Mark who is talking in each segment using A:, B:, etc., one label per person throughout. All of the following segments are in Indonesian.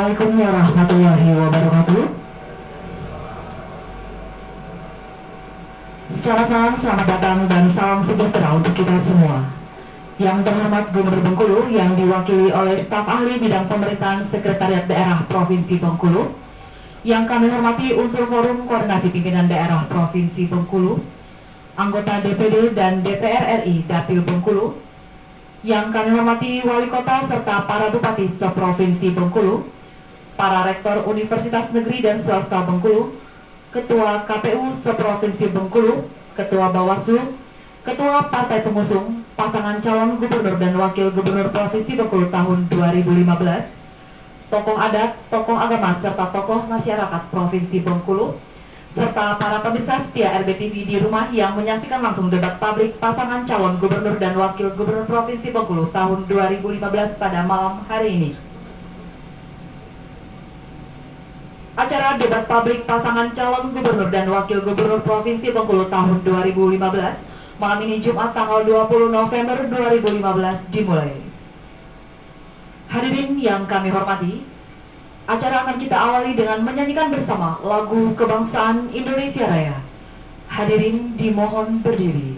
A: Assalamualaikum warahmatullahi wabarakatuh. Selamat malam, selamat datang, dan salam sejahtera untuk kita semua. Yang terhormat Gubernur Bengkulu yang diwakili oleh staf ahli bidang pemerintahan Sekretariat Daerah Provinsi Bengkulu, yang kami hormati unsur forum koordinasi pimpinan daerah Provinsi Bengkulu, anggota DPD dan DPR RI Dapil Bengkulu, yang kami hormati wali kota serta para bupati seprovinsi Bengkulu, para rektor Universitas Negeri dan Swasta Bengkulu, Ketua KPU seprovinsi Bengkulu, Ketua Bawaslu, Ketua Partai Pengusung, pasangan calon gubernur dan wakil gubernur Provinsi Bengkulu tahun 2015, tokoh adat, tokoh agama, serta tokoh masyarakat Provinsi Bengkulu, serta para pemirsa setia RBTV di rumah yang menyaksikan langsung debat publik pasangan calon gubernur dan wakil gubernur Provinsi Bengkulu tahun 2015 pada malam hari ini. Acara debat publik pasangan calon gubernur dan wakil gubernur Provinsi Bengkulu tahun 2015 malam ini Jumat tanggal 20 November 2015 dimulai. Hadirin yang kami hormati, acara akan kita awali dengan menyanyikan bersama lagu kebangsaan Indonesia Raya. Hadirin dimohon berdiri.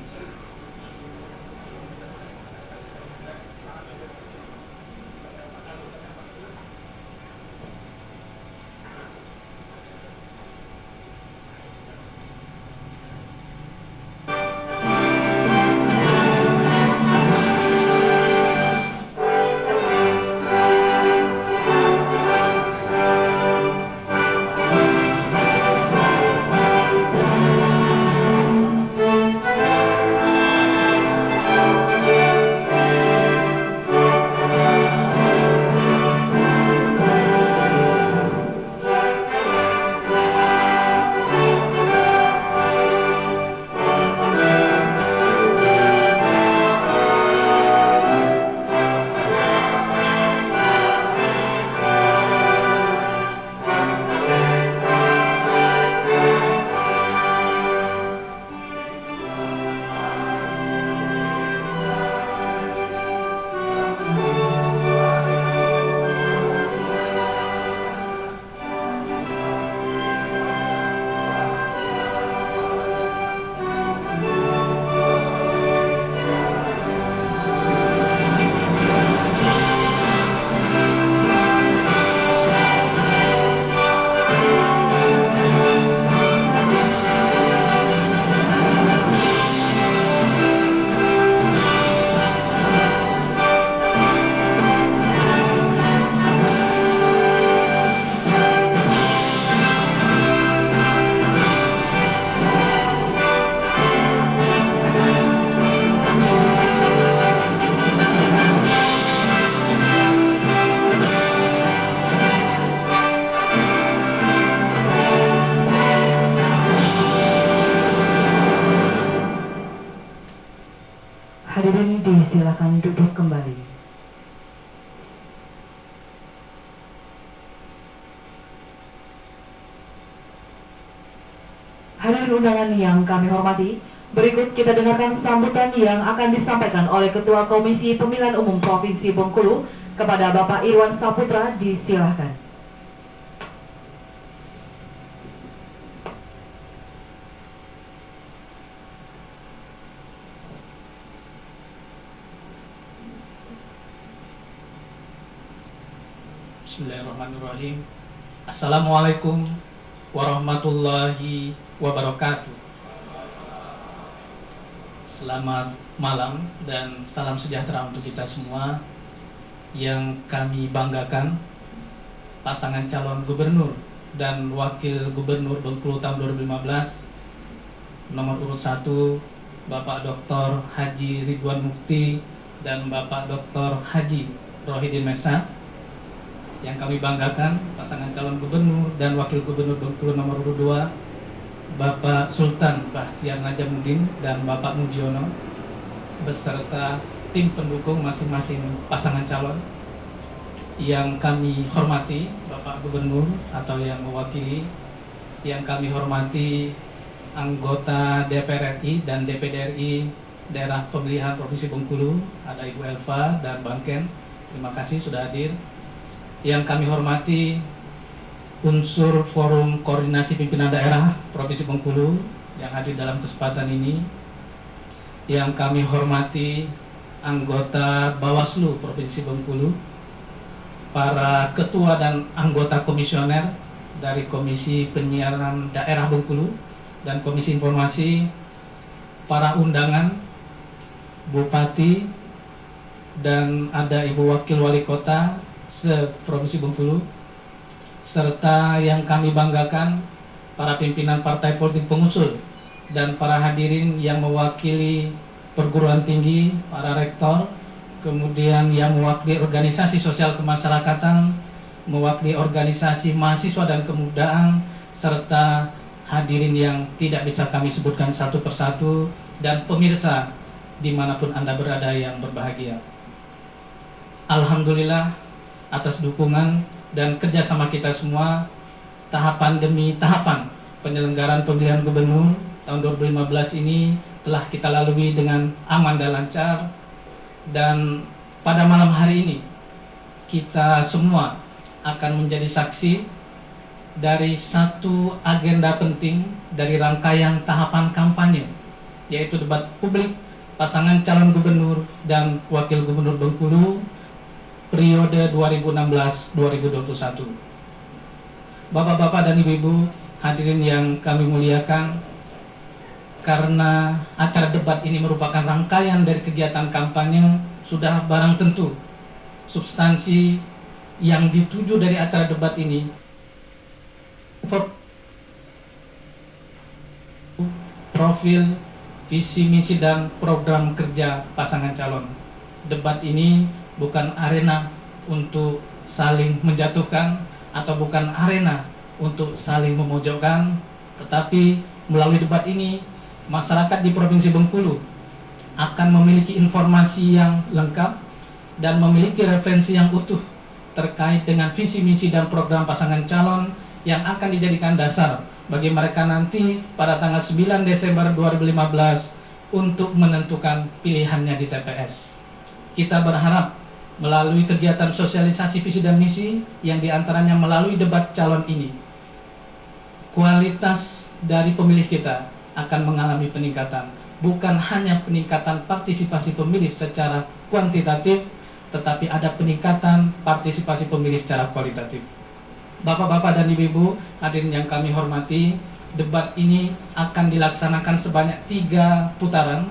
A: Hadirin disilakan duduk kembali. Hadirin undangan yang kami hormati, berikut kita dengarkan sambutan yang akan disampaikan oleh Ketua Komisi Pemilihan Umum Provinsi Bengkulu kepada Bapak Irwan Saputra. Disilahkan.
B: Bismillahirrahmanirrahim. Assalamualaikum warahmatullahi wabarakatuh. Selamat malam dan salam sejahtera untuk kita semua. Yang kami banggakan, pasangan calon gubernur dan wakil gubernur Bengkulu tahun 2015, nomor urut 1 Bapak Dr. Haji Ridwan Mukti dan Bapak Dr. Haji Rohidin Mesa. Yang kami banggakan, pasangan calon gubernur dan wakil gubernur Bengkulu nomor urut 2 Bapak Sultan Bahtiar Najamuddin dan Bapak Mujiono beserta tim pendukung masing-masing pasangan calon. Yang kami hormati Bapak Gubernur atau yang mewakili, yang kami hormati anggota DPR RI dan DPD RI Daerah Pemilihan Provinsi Bengkulu, ada Ibu Elva dan Bang Ken. Terima kasih sudah hadir. yang kami hormati unsur Forum Koordinasi Pimpinan Daerah Provinsi Bengkulu yang hadir dalam kesempatan ini, yang kami hormati anggota Bawaslu Provinsi Bengkulu, para ketua dan anggota komisioner dari Komisi Penyiaran Daerah Bengkulu dan Komisi Informasi, para undangan, Bupati, dan ada Ibu Wakil Wali Kota se-Provinsi Bengkulu, serta yang kami banggakan para pimpinan partai politik pengusul dan para hadirin yang mewakili perguruan tinggi, para rektor, kemudian yang mewakili organisasi sosial kemasyarakatan, mewakili organisasi mahasiswa dan kemudaan, serta hadirin yang tidak bisa kami sebutkan satu persatu, dan pemirsa dimanapun Anda berada yang berbahagia. Alhamdulillah atas dukungan dan kerjasama kita semua, tahapan demi tahapan penyelenggaraan pemilihan gubernur tahun 2015 ini telah kita lalui dengan aman dan lancar. Dan pada malam hari ini kita semua akan menjadi saksi dari satu agenda penting dari rangkaian tahapan kampanye, yaitu debat publik pasangan calon gubernur dan wakil gubernur Bengkulu periode 2016-2021. Bapak-bapak dan ibu-ibu hadirin yang kami muliakan, karena acara debat ini merupakan rangkaian dari kegiatan kampanye, sudah barang tentu substansi yang dituju dari acara debat ini profil, visi misi dan program kerja pasangan calon. Debat ini bukan arena untuk saling menjatuhkan atau bukan arena untuk saling memojokkan, tetapi melalui debat ini masyarakat di Provinsi Bengkulu akan memiliki informasi yang lengkap dan memiliki referensi yang utuh terkait dengan visi misi dan program pasangan calon yang akan dijadikan dasar bagi mereka nanti pada tanggal 9 Desember 2015 untuk menentukan pilihannya di TPS. Kita berharap melalui kegiatan sosialisasi visi dan misi yang diantaranya melalui debat calon ini, kualitas dari pemilih kita akan mengalami peningkatan, bukan hanya peningkatan partisipasi pemilih secara kuantitatif, tetapi ada peningkatan partisipasi pemilih secara kualitatif. Bapak-bapak dan ibu-ibu hadirin yang kami hormati, debat ini akan dilaksanakan sebanyak 3 putaran,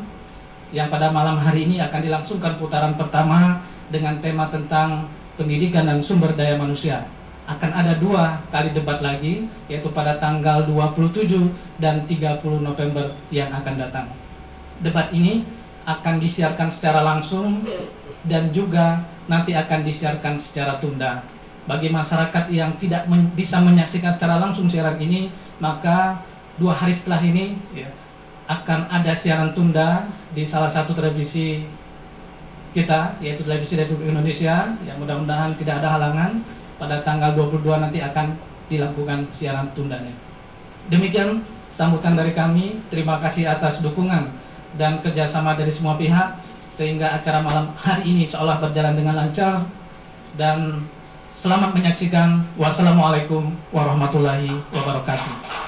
B: yang pada malam hari ini akan dilangsungkan putaran pertama dengan tema tentang pendidikan dan sumber daya manusia. Akan ada 2 kali debat lagi, yaitu pada tanggal 27 dan 30 November yang akan datang. Debat ini akan disiarkan secara langsung dan juga nanti akan disiarkan secara tunda. Bagi masyarakat yang tidak bisa menyaksikan secara langsung siaran ini, maka 2 hari setelah ini akan ada siaran tunda di salah satu televisi kita, yaitu Televisi Republik Indonesia, yang mudah-mudahan tidak ada halangan. Pada tanggal 22 nanti akan dilakukan siaran tundanya. Demikian sambutan dari kami. Terima kasih atas dukungan dan kerjasama dari semua pihak, sehingga acara malam hari ini insya Allah berjalan dengan lancar. Dan selamat menyaksikan. Wassalamualaikum warahmatullahi wabarakatuh.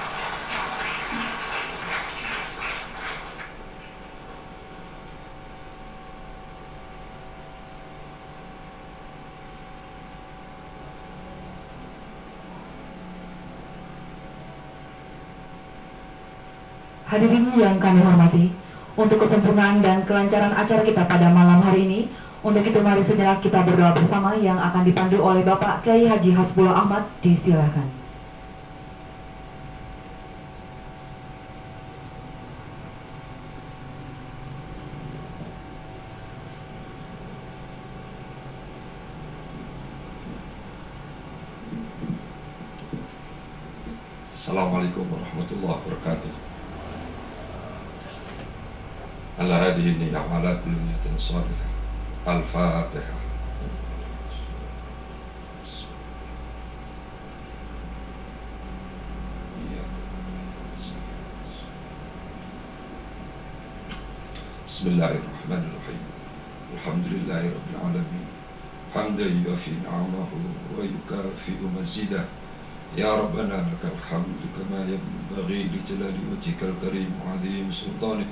A: Hadirin yang kami hormati, untuk kesempurnaan dan kelancaran acara kita pada malam hari ini, untuk itu mari sejenak kita berdoa bersama yang akan dipandu oleh Bapak Kiai Haji Hasbullah Ahmad. Disilakan.
C: Assalamualaikum warahmatullahi wabarakatuh. Ala hadhihi niyyah wa ala kulli niyyatin shadihah. Al-Fatihah. Bismillahirrahmanirrahim. Alhamdulillahi rabbil alamin. حمدا يوافي نعمه ويكافئ مزيده يا ربنا لك الحمد كما ينبغي لجلال وجهك الكريم وعظيم سلطانك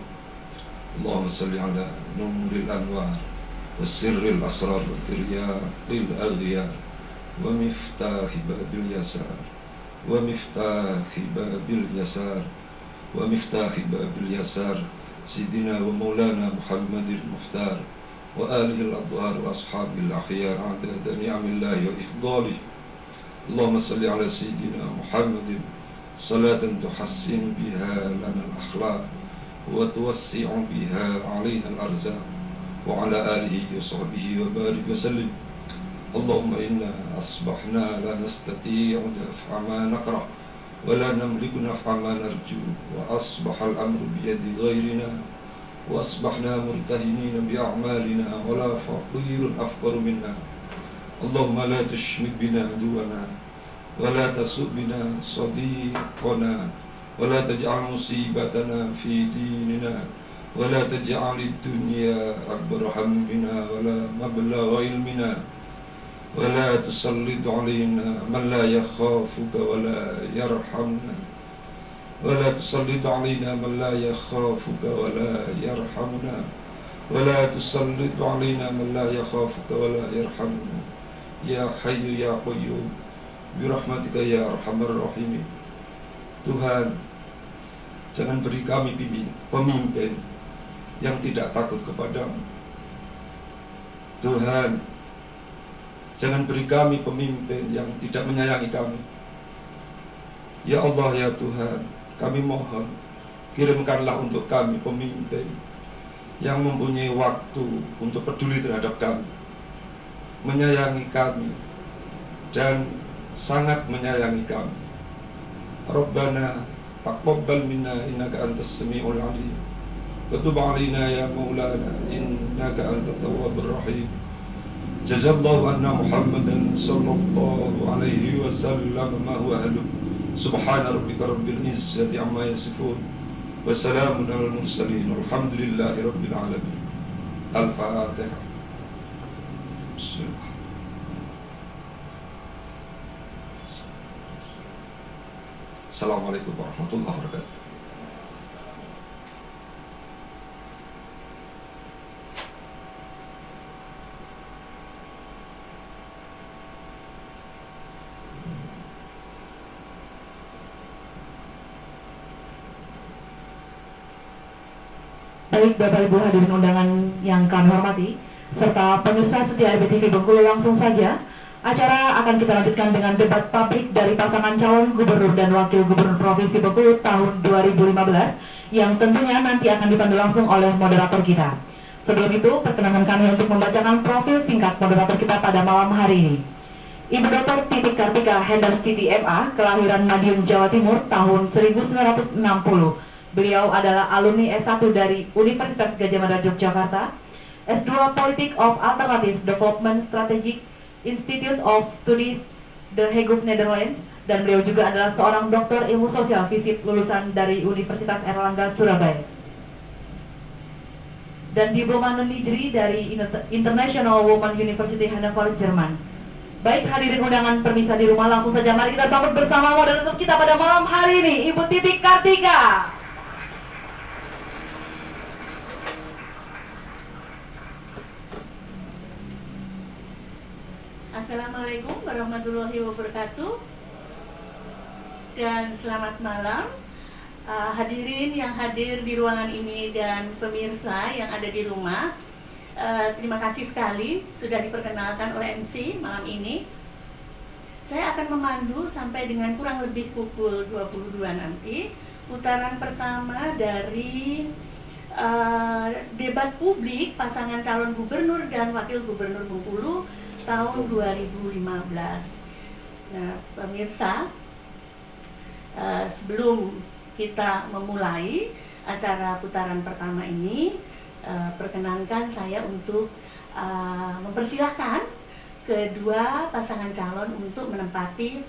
C: اللهم صل على نور الأنوار وسر الأسرار وترياق الأغيار ومفتاح باب اليسار ومفتاح باب اليسار ومفتاح باب اليسار سيدنا ومولانا محمد المختار وآله الأطهار وأصحابه الأخيار عدد نعم الله وإفضاله اللهم صل على سيدنا محمد صلاة تحسن بها لنا الأخلاق وتوسع بها علينا الأرزاق وعلى آله وصحبه وبارك وسلم اللهم إنا أصبحنا لا نستطيع دفع ما نكره ولا نملك نفع ما نرجو وأصبح الأمر بيد غيرنا وأصبحنا مرتهنين بأعمالنا ولا فقير أفقر منا اللهم لا تشمت بنا عدونا ولا تسوء بنا صديقنا ولا تجعل مصيبتنا في ديننا ولا تجعل الدنيا أكبر همنا ولا مبلغ علمنا ولا تسلط علينا من لا يخافك ولا يرحمنا ولا تسلط علينا من لا يخافك ولا يرحمنا ولا تسلط علينا من لا يخافك ولا يرحمنا يا حي يا قيوم برحمتك يا أرحم الراحمين. Tuhan, jangan beri kami pemimpin yang tidak takut kepadamu. Tuhan, jangan beri kami pemimpin yang tidak menyayangi kami. Ya Allah, ya Tuhan, kami mohon, kirimkanlah untuk kami pemimpin yang mempunyai waktu untuk peduli terhadap kami, menyayangi kami, dan sangat menyayangi kami. Rabbana taqabbal minna innaka antas samiul alim wa tub alaina ya maulana innaka antat tawwabur rahim. Jazallahu anna Muhammadan sallallahu alaihi wasallam ma huwa ahlu. Subhana rabbika rabbil izzati amma yasifun wa salamun alal mursalin walhamdulillahi rabbil alamin. Al-Fatihah. Bismillah. Assalamualaikum warahmatullahi wabarakatuh.
A: Baik Bapak Ibu hadirin undangan yang kami hormati, serta pemirsa setia RBTV Bengkulu, langsung saja acara akan kita lanjutkan dengan debat publik dari pasangan calon gubernur dan wakil gubernur Provinsi Bengkulu tahun 2015 yang tentunya nanti akan dipandu langsung oleh moderator kita. Sebelum itu, perkenankan kami untuk membacakan profil singkat moderator kita pada malam hari ini. Ibu Dr. Titik Kartika Henders Titi MA, kelahiran Madiun, Jawa Timur tahun 1960. Beliau adalah alumni S1 dari Universitas Gadjah Mada Yogyakarta, S2 Politik of Alternative Development Strategic Institute of Studies The Hague, Netherlands, dan beliau juga adalah seorang doktor ilmu sosial FISIP lulusan dari Universitas Erlangga, Surabaya, dan diploma non-degree dari International Women University Hannover, Jerman. Baik hadirin undangan permisa di rumah, langsung saja mari kita sambut bersama moderator kita pada malam hari ini, Ibu Titik Kartika.
D: Assalamualaikum warahmatullahi wabarakatuh, dan selamat malam hadirin yang hadir di ruangan ini dan pemirsa yang ada di rumah. Terima kasih sekali sudah diperkenalkan oleh MC malam ini. Saya akan memandu sampai dengan kurang lebih pukul 22 nanti, putaran pertama dari debat publik pasangan calon gubernur dan wakil gubernur Bengkulu tahun 2015. Nah, pemirsa, sebelum kita memulai acara putaran pertama ini, perkenankan saya untuk mempersilahkan kedua pasangan calon untuk menempati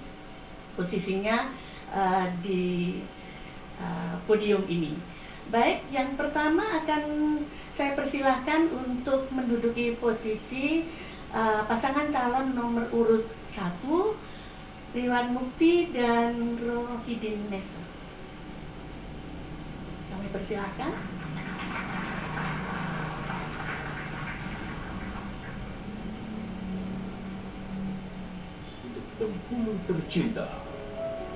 D: posisinya di podium ini. Baik, yang pertama akan saya persilahkan untuk menduduki posisi pasangan calon nomor urut 1, Ridwan Mukti dan Rohidin Nesa. Kami persilahkan.
E: Bengkulu tercinta,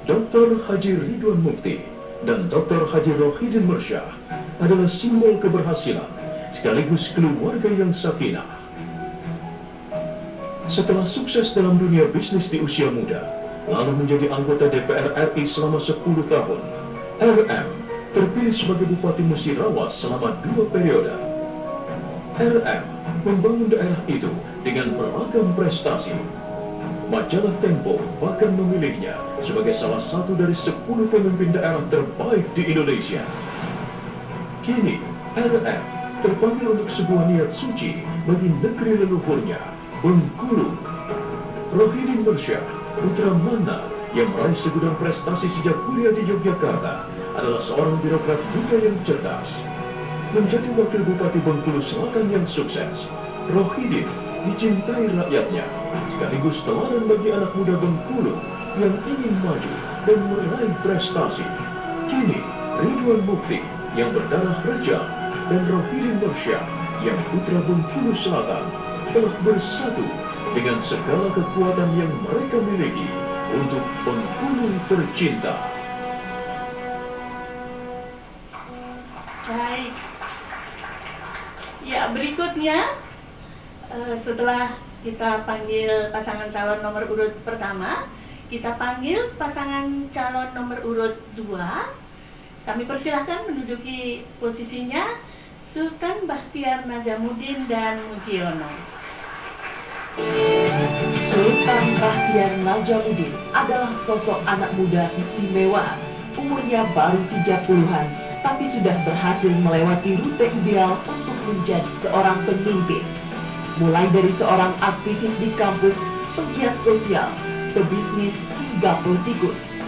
E: Dr. Haji Ridwan Mukti dan Dr. Haji Rohidin Mursyah adalah simbol keberhasilan sekaligus keluarga yang sakinah. Setelah sukses dalam dunia bisnis di usia muda, lalu menjadi anggota DPR RI selama 10 tahun, RM terpilih sebagai Bupati Musirawas selama 2 periode. RM membangun daerah itu dengan beragam prestasi. Majalah Tempo bahkan memilihnya sebagai salah satu dari 10 pemimpin daerah terbaik di Indonesia. Kini, RM terpanggil untuk sebuah niat suci bagi negeri leluhurnya, Bengkulu. Rohidin Mursyah, putra Mana yang meraih segudang prestasi sejak kuliah di Yogyakarta, adalah seorang birokrat muda yang cerdas. Menjadi wakil Bupati Bengkulu Selatan yang sukses, Rohidin dicintai rakyatnya, sekaligus teladan bagi anak muda Bengkulu yang ingin maju dan meraih prestasi. Kini, Ridwan Mukti yang berdarah Rejang dan Rohidin Mursyah yang putra Bengkulu Selatan telah bersatu dengan segala kekuatan yang mereka miliki untuk Bengkulu tercinta.
D: Baik. Ya, berikutnya setelah kita panggil pasangan calon nomor urut pertama, kita panggil pasangan calon nomor urut 2. Kami persilahkan menduduki posisinya Sultan Bahtiar Najamuddin dan Mujiono.
A: Sultan Bahtiar Najamuddin adalah sosok anak muda istimewa. Umurnya baru 30-an, tapi sudah berhasil melewati rute ideal untuk menjadi seorang pemimpin. Mulai dari seorang aktivis di kampus, penggiat sosial, pebisnis, hingga politikus.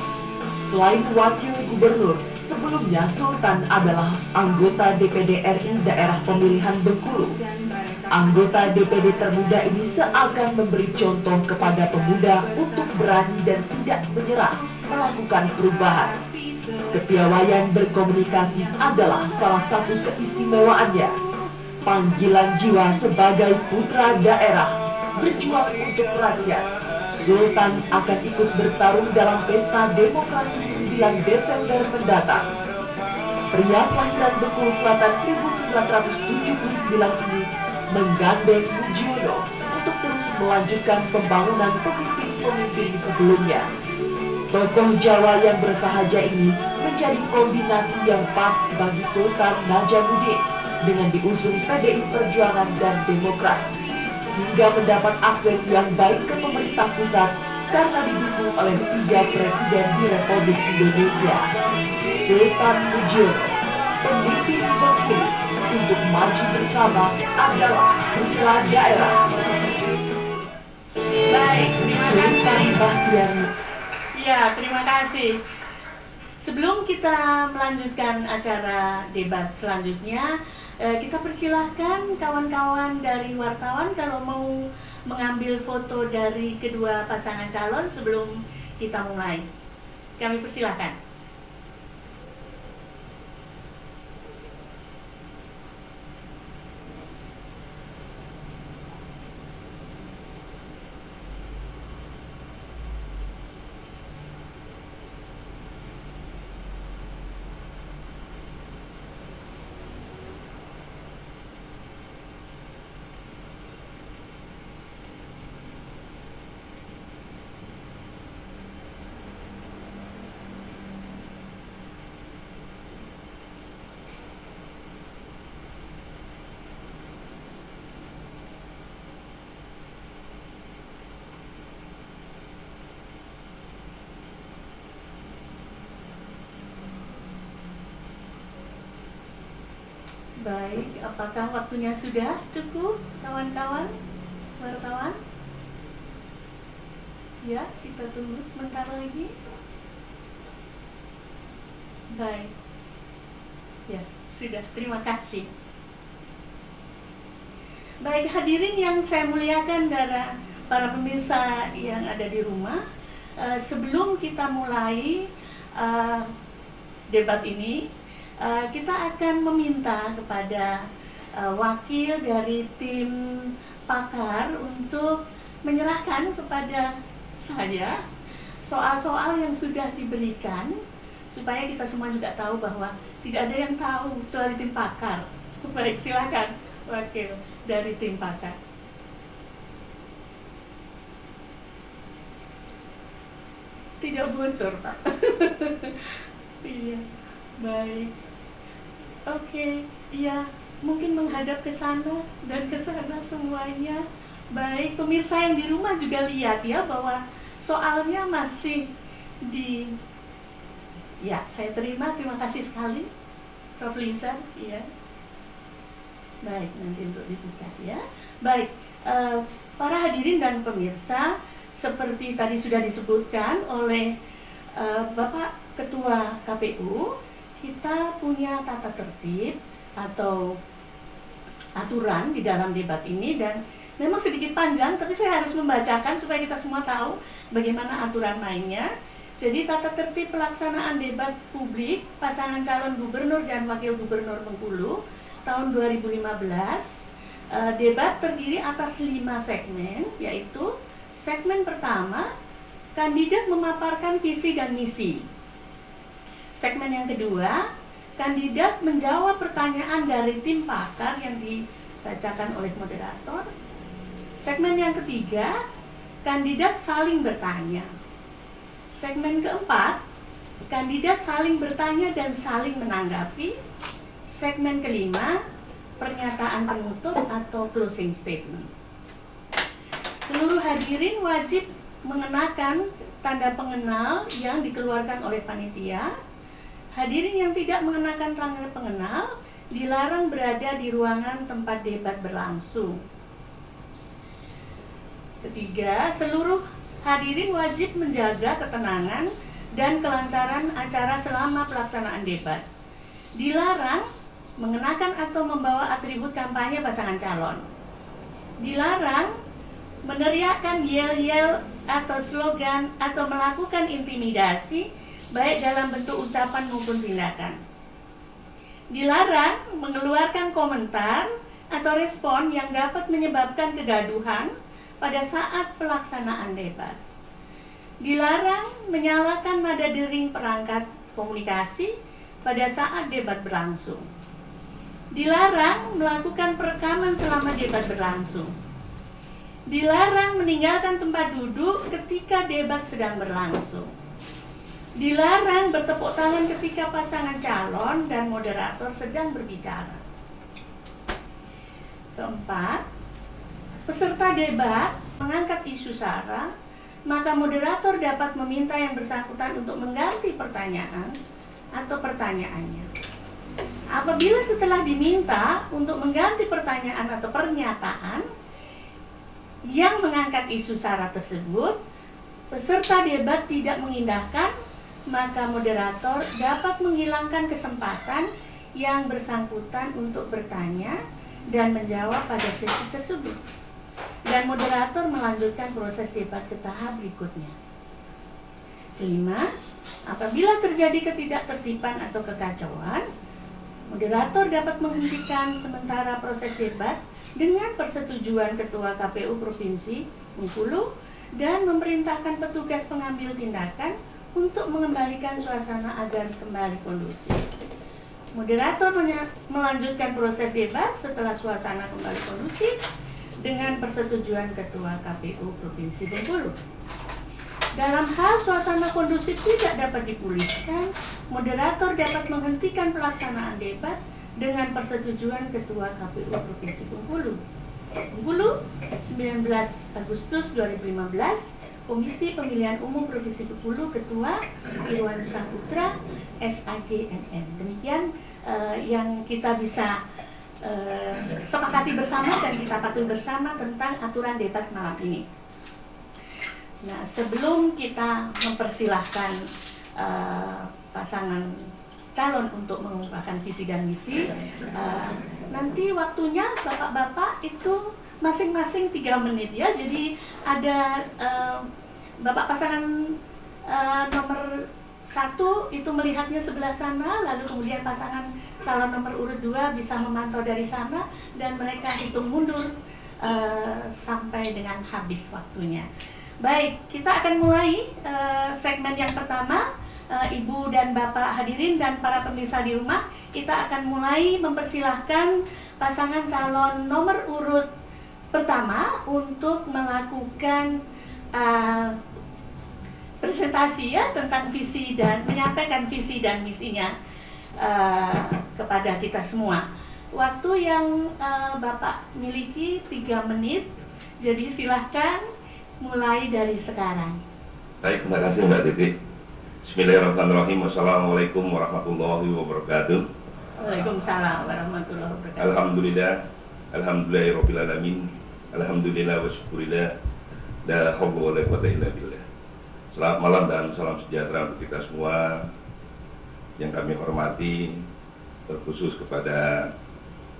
A: Selain wakil gubernur, sebelumnya Sultan adalah anggota DPD RI daerah pemilihan Bengkulu. Anggota DPD termuda ini seakan memberi contoh kepada pemuda untuk berani dan tidak menyerah melakukan perubahan. Kepiawaian berkomunikasi adalah salah satu keistimewaannya. Panggilan jiwa sebagai putra daerah, berjuang untuk rakyat. Sultan akan ikut bertarung dalam pesta demokrasi 9 Desember mendatang. Pria kelahiran Bengkulu Selatan 1979 ini menggandeng Mujiono untuk terus melanjutkan pembangunan pemimpin-pemimpin sebelumnya. Tokoh Jawa yang bersahaja ini menjadi kombinasi yang pas bagi Sultan Najamuddin dengan diusung PDI Perjuangan dan Demokrat, hingga mendapat akses yang baik ke pemerintah pusat karena didukung oleh 3 presiden di Republik Indonesia. Sultan Mujiono, pemimpin Bengkulu untuk maju bersama adalah putra daerah.
D: Baik, terima
A: Sultan
D: kasih.
A: Bahtiar.
D: Ya, terima kasih. Sebelum kita melanjutkan acara debat selanjutnya, kita persilahkan kawan-kawan dari wartawan kalau mau mengambil foto dari kedua pasangan calon sebelum kita mulai. Kami persilahkan. Baik, apakah waktunya sudah cukup, kawan-kawan wartawan? Ya, kita tunggu sebentar lagi. Baik. Ya, sudah. Terima kasih. Baik hadirin yang saya muliakan dan para pemirsa yang ada di rumah, sebelum kita mulai debat ini, kita akan meminta kepada wakil dari tim pakar untuk menyerahkan kepada saya soal-soal yang sudah diberikan, supaya kita semua juga tahu bahwa tidak ada yang tahu kecuali tim pakar. Baik, silakan wakil dari tim pakar. Tidak bocor, Pak. Iya, baik. Oke, iya, mungkin menghadap ke sana dan ke sana semuanya. Baik, pemirsa yang di rumah juga lihat ya bahwa soalnya masih di... Ya, saya terima kasih sekali, Prof. Liza. Iya. Baik, nanti untuk dibuka ya. Baik, para hadirin dan pemirsa, seperti tadi sudah disebutkan oleh Bapak Ketua KPU, kita punya tata tertib atau aturan di dalam debat ini, dan memang sedikit panjang, tapi saya harus membacakan supaya kita semua tahu bagaimana aturan mainnya. Jadi tata tertib pelaksanaan debat publik pasangan calon gubernur dan wakil gubernur Bengkulu tahun 2015, debat terdiri atas 5 segmen, yaitu segmen pertama, kandidat memaparkan visi dan misi. Segmen yang kedua, kandidat menjawab pertanyaan dari tim pakar yang dibacakan oleh moderator. Segmen yang ketiga, kandidat saling bertanya. Segmen keempat, kandidat saling bertanya dan saling menanggapi. Segmen kelima, pernyataan penutup atau closing statement. Seluruh hadirin wajib mengenakan tanda pengenal yang dikeluarkan oleh panitia. Hadirin yang tidak mengenakan tanda pengenal dilarang berada di ruangan tempat debat berlangsung. Ketiga, seluruh hadirin wajib menjaga ketenangan dan kelancaran acara selama pelaksanaan debat. Dilarang mengenakan atau membawa atribut kampanye pasangan calon. Dilarang meneriakkan yel-yel atau slogan atau melakukan intimidasi baik dalam bentuk ucapan maupun tindakan. Dilarang mengeluarkan komentar atau respon yang dapat menyebabkan kegaduhan pada saat pelaksanaan debat. Dilarang menyalakan nada dering perangkat komunikasi pada saat debat berlangsung. Dilarang melakukan perekaman selama debat berlangsung. Dilarang meninggalkan tempat duduk ketika debat sedang berlangsung. Dilarang bertepuk tangan ketika pasangan calon dan moderator sedang berbicara. Keempat, peserta debat mengangkat isu sara, maka moderator dapat meminta yang bersangkutan untuk mengganti pertanyaan atau pertanyaannya. Apabila setelah diminta untuk mengganti pertanyaan atau pernyataan yang mengangkat isu sara tersebut, peserta debat tidak mengindahkan, maka moderator dapat menghilangkan kesempatan yang bersangkutan untuk bertanya dan menjawab pada sesi tersebut. Dan moderator melanjutkan proses debat ke tahap berikutnya. Kelima, apabila terjadi ketidaktertiban atau kekacauan, moderator dapat menghentikan sementara proses debat dengan persetujuan Ketua KPU Provinsi Bengkulu dan memerintahkan petugas pengambil tindakan untuk mengembalikan suasana agar kembali kondusif. Moderator melanjutkan proses debat setelah suasana kembali kondusif dengan persetujuan Ketua KPU Provinsi Bengkulu. Dalam hal suasana kondusif tidak dapat dipulihkan, moderator dapat menghentikan pelaksanaan debat dengan persetujuan Ketua KPU Provinsi Bengkulu. Bengkulu, 19 Agustus 2015, Komisi Pemilihan Umum Provinsi Bengkulu, Ketua Irwan Saputra, SAGNN. Demikian yang kita bisa sepakati bersama dan kita patuhi bersama tentang aturan debat malam ini. Nah, sebelum kita mempersilahkan pasangan calon untuk mengungkapkan visi dan misi. Nanti waktunya bapak-bapak itu masing-masing 3 menit ya. Jadi ada bapak pasangan nomor 1 itu melihatnya sebelah sana, lalu kemudian pasangan calon nomor urut 2 bisa memantau dari sana, dan mereka hitung mundur sampai dengan habis waktunya. Baik, kita akan mulai segmen yang pertama. Ibu dan Bapak hadirin dan para pemirsa di rumah, kita akan mulai mempersilahkan pasangan calon nomor urut pertama untuk melakukan presentasi ya tentang visi dan menyampaikan visi dan misinya kepada kita semua. Waktu yang Bapak miliki 3 menit, jadi silahkan mulai dari sekarang.
F: Baik, terima kasih Mbak Titi. Bismillahirrahmanirrahim. Assalamualaikum warahmatullahi wabarakatuh.
D: Waalaikumsalam warahmatullahi wabarakatuh.
F: Alhamdulillah, alhamdulillahirabbil alamin. Alhamdulillah wa syukurillah. La haula wala quwwata illa billah. Selamat malam dan salam sejahtera untuk kita semua. Yang kami hormati, terkhusus kepada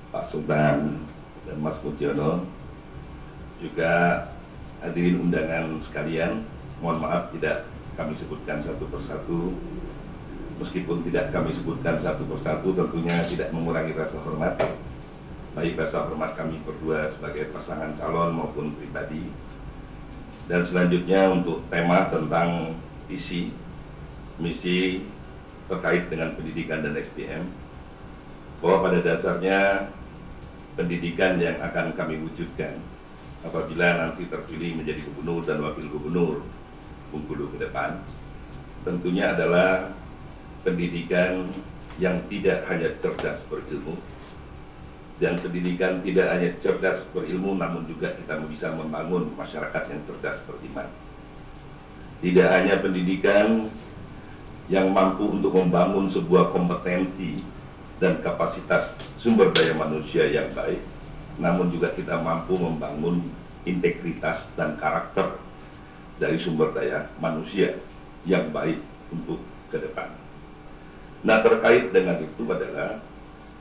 F: Pak Sultan dan Mas Mujiono, juga hadirin undangan sekalian. Mohon maaf tidak kami sebutkan satu persatu. Meskipun tidak kami sebutkan satu persatu, tentunya tidak mengurangi rasa hormat, baik rasa hormat kami berdua sebagai pasangan calon maupun pribadi. Dan selanjutnya untuk tema tentang visi, misi terkait dengan pendidikan dan SDM, bahwa pada dasarnya pendidikan yang akan kami wujudkan apabila nanti terpilih menjadi gubernur dan wakil gubernur Bengkulu ke depan, tentunya adalah pendidikan yang tidak hanya cerdas berilmu, dan pendidikan tidak hanya cerdas berilmu, namun juga kita bisa membangun masyarakat yang cerdas beriman. Tidak hanya pendidikan yang mampu untuk membangun sebuah kompetensi dan kapasitas sumber daya manusia yang baik, namun juga kita mampu membangun integritas dan karakter dari sumber daya manusia yang baik untuk ke depan. Nah, terkait dengan itu adalah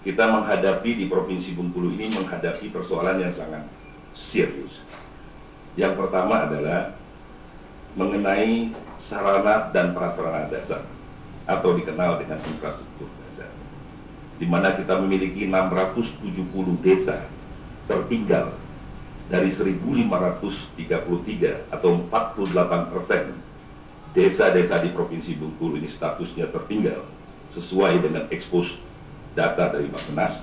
F: kita menghadapi di Provinsi Bengkulu ini menghadapi persoalan yang sangat serius. Yang pertama adalah mengenai sarana dan prasarana dasar atau dikenal dengan infrastruktur dasar, di mana kita memiliki 670 desa tertinggal dari 1.533 atau 48% desa-desa di Provinsi Bengkulu ini statusnya tertinggal sesuai dengan expose data dari Bappenas.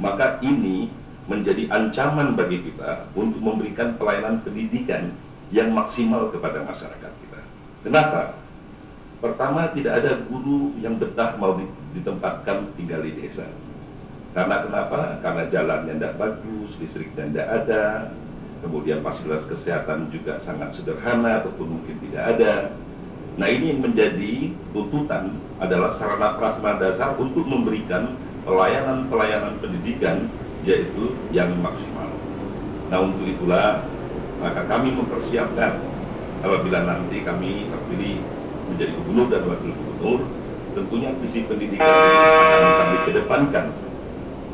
F: Maka ini menjadi ancaman bagi kita untuk memberikan pelayanan pendidikan yang maksimal kepada masyarakat kita. Kenapa? Pertama, tidak ada guru yang betah mau ditempatkan tinggal di desa. Karena kenapa? Karena jalannya tidak bagus, listriknya tidak ada, kemudian fasilitas kesehatan juga sangat sederhana ataupun mungkin tidak ada. Nah, ini yang menjadi tuntutan adalah sarana prasarana dasar untuk memberikan pelayanan-pelayanan pendidikan yaitu yang maksimal. Nah, untuk itulah maka kami mempersiapkan apabila nanti kami terpilih menjadi gubernur dan wakil gubernur, tentunya visi pendidikan yang akan kami kedepankan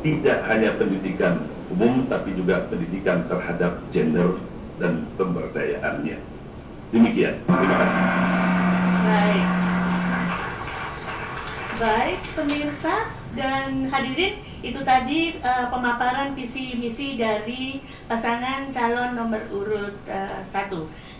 F: tidak hanya pendidikan umum, tapi juga pendidikan terhadap gender dan pemberdayaannya. Demikian, terima kasih.
D: Baik, pemirsa dan hadirin, itu tadi pemaparan visi misi dari pasangan calon nomor urut 1.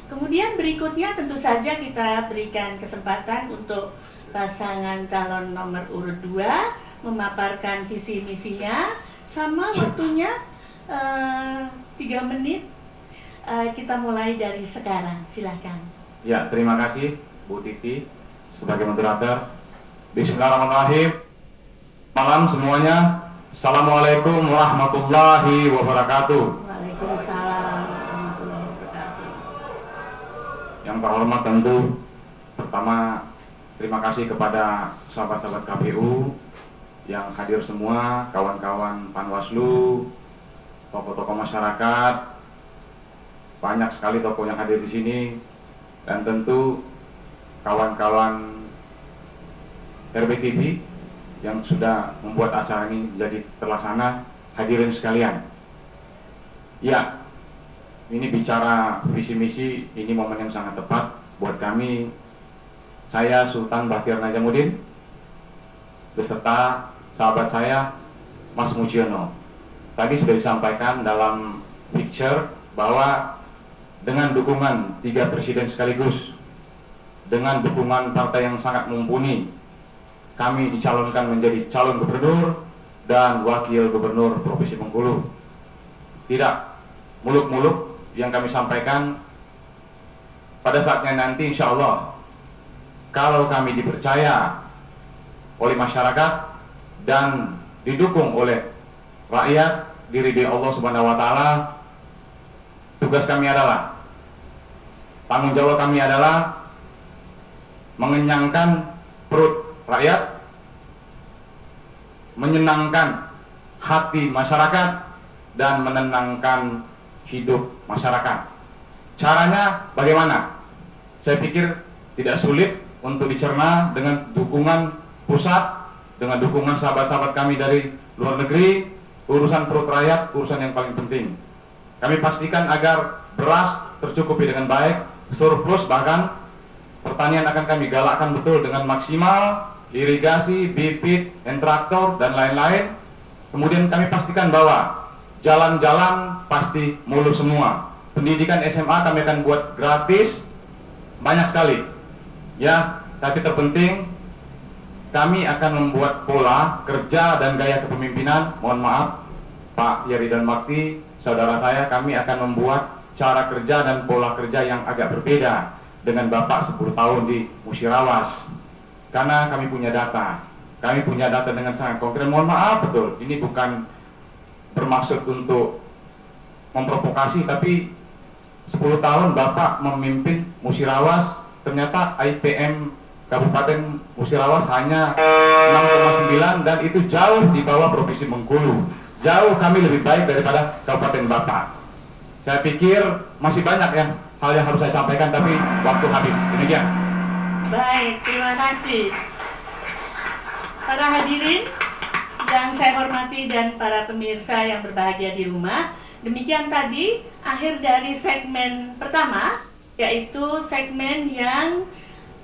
D: Kemudian berikutnya tentu saja kita berikan kesempatan untuk pasangan calon nomor urut 2 memaparkan visi misinya, sama waktunya 3 menit. Kita mulai dari sekarang, silahkan.
G: Ya, terima kasih Bu Titi sebagai moderator. Bismillahirrahmanirrahim. Malam semuanya. Assalamualaikum warahmatullahi wabarakatuh.
D: Waalaikumsalam warahmatullahi wabarakatuh.
G: Yang terhormat tentu pertama terima kasih kepada sahabat-sahabat KPU yang hadir semua, kawan-kawan Panwaslu, tokoh-tokoh masyarakat, banyak sekali tokoh yang hadir di sini, dan tentu kawan-kawan RBTV yang sudah membuat acara ini menjadi terlaksana, hadirin sekalian. Ya, ini bicara visi misi, ini momen yang sangat tepat buat kami. Saya Sultan Bahtiar Najamuddin beserta sahabat saya Mas Mujiono. Tadi sudah disampaikan dalam picture bahwa dengan dukungan 3 presiden sekaligus, dengan dukungan partai yang sangat mumpuni, kami dicalonkan menjadi calon gubernur dan wakil gubernur Provinsi Bengkulu. Tidak muluk-muluk yang kami sampaikan, pada saatnya nanti insya Allah, kalau kami dipercaya oleh masyarakat dan didukung oleh rakyat, diridhoi Allah Subhanahu wa Ta'ala, tugas kami adalah, tanggung jawab kami adalah mengenyangkan perut rakyat, menyenangkan hati masyarakat, dan menenangkan hidup masyarakat. Caranya bagaimana? Saya pikir tidak sulit untuk dicerna dengan dukungan pusat, dengan dukungan sahabat-sahabat kami dari luar negeri. Urusan perut rakyat, urusan yang paling penting. Kami pastikan agar beras tercukupi dengan baik, surplus, bahkan pertanian akan kami galakkan betul dengan maksimal, irigasi, bibit, traktor, dan lain-lain. Kemudian kami pastikan bahwa jalan-jalan pasti mulus semua. Pendidikan SMA kami akan buat gratis, banyak sekali. Ya, tapi terpenting, kami akan membuat pola kerja dan gaya kepemimpinan. Mohon maaf, Pak Yeri dan Makti, saudara saya, kami akan membuat cara kerja dan pola kerja yang agak berbeda dengan Bapak 10 tahun di Musirawas. Karena kami punya data dengan sangat konkret. Mohon maaf, betul, ini bukan bermaksud untuk memprovokasi, tapi 10 tahun Bapak memimpin Musirawas, ternyata IPM Kabupaten Musirawas hanya 6,9, dan itu jauh di bawah Provinsi Bengkulu. Jauh kami lebih baik daripada Kabupaten Bapak. Saya pikir masih banyak hal yang harus saya sampaikan, tapi waktu habis. Demikian.
D: Baik, terima kasih. Para hadirin yang saya hormati dan para pemirsa yang berbahagia di rumah, demikian tadi akhir dari segmen pertama, yaitu segmen yang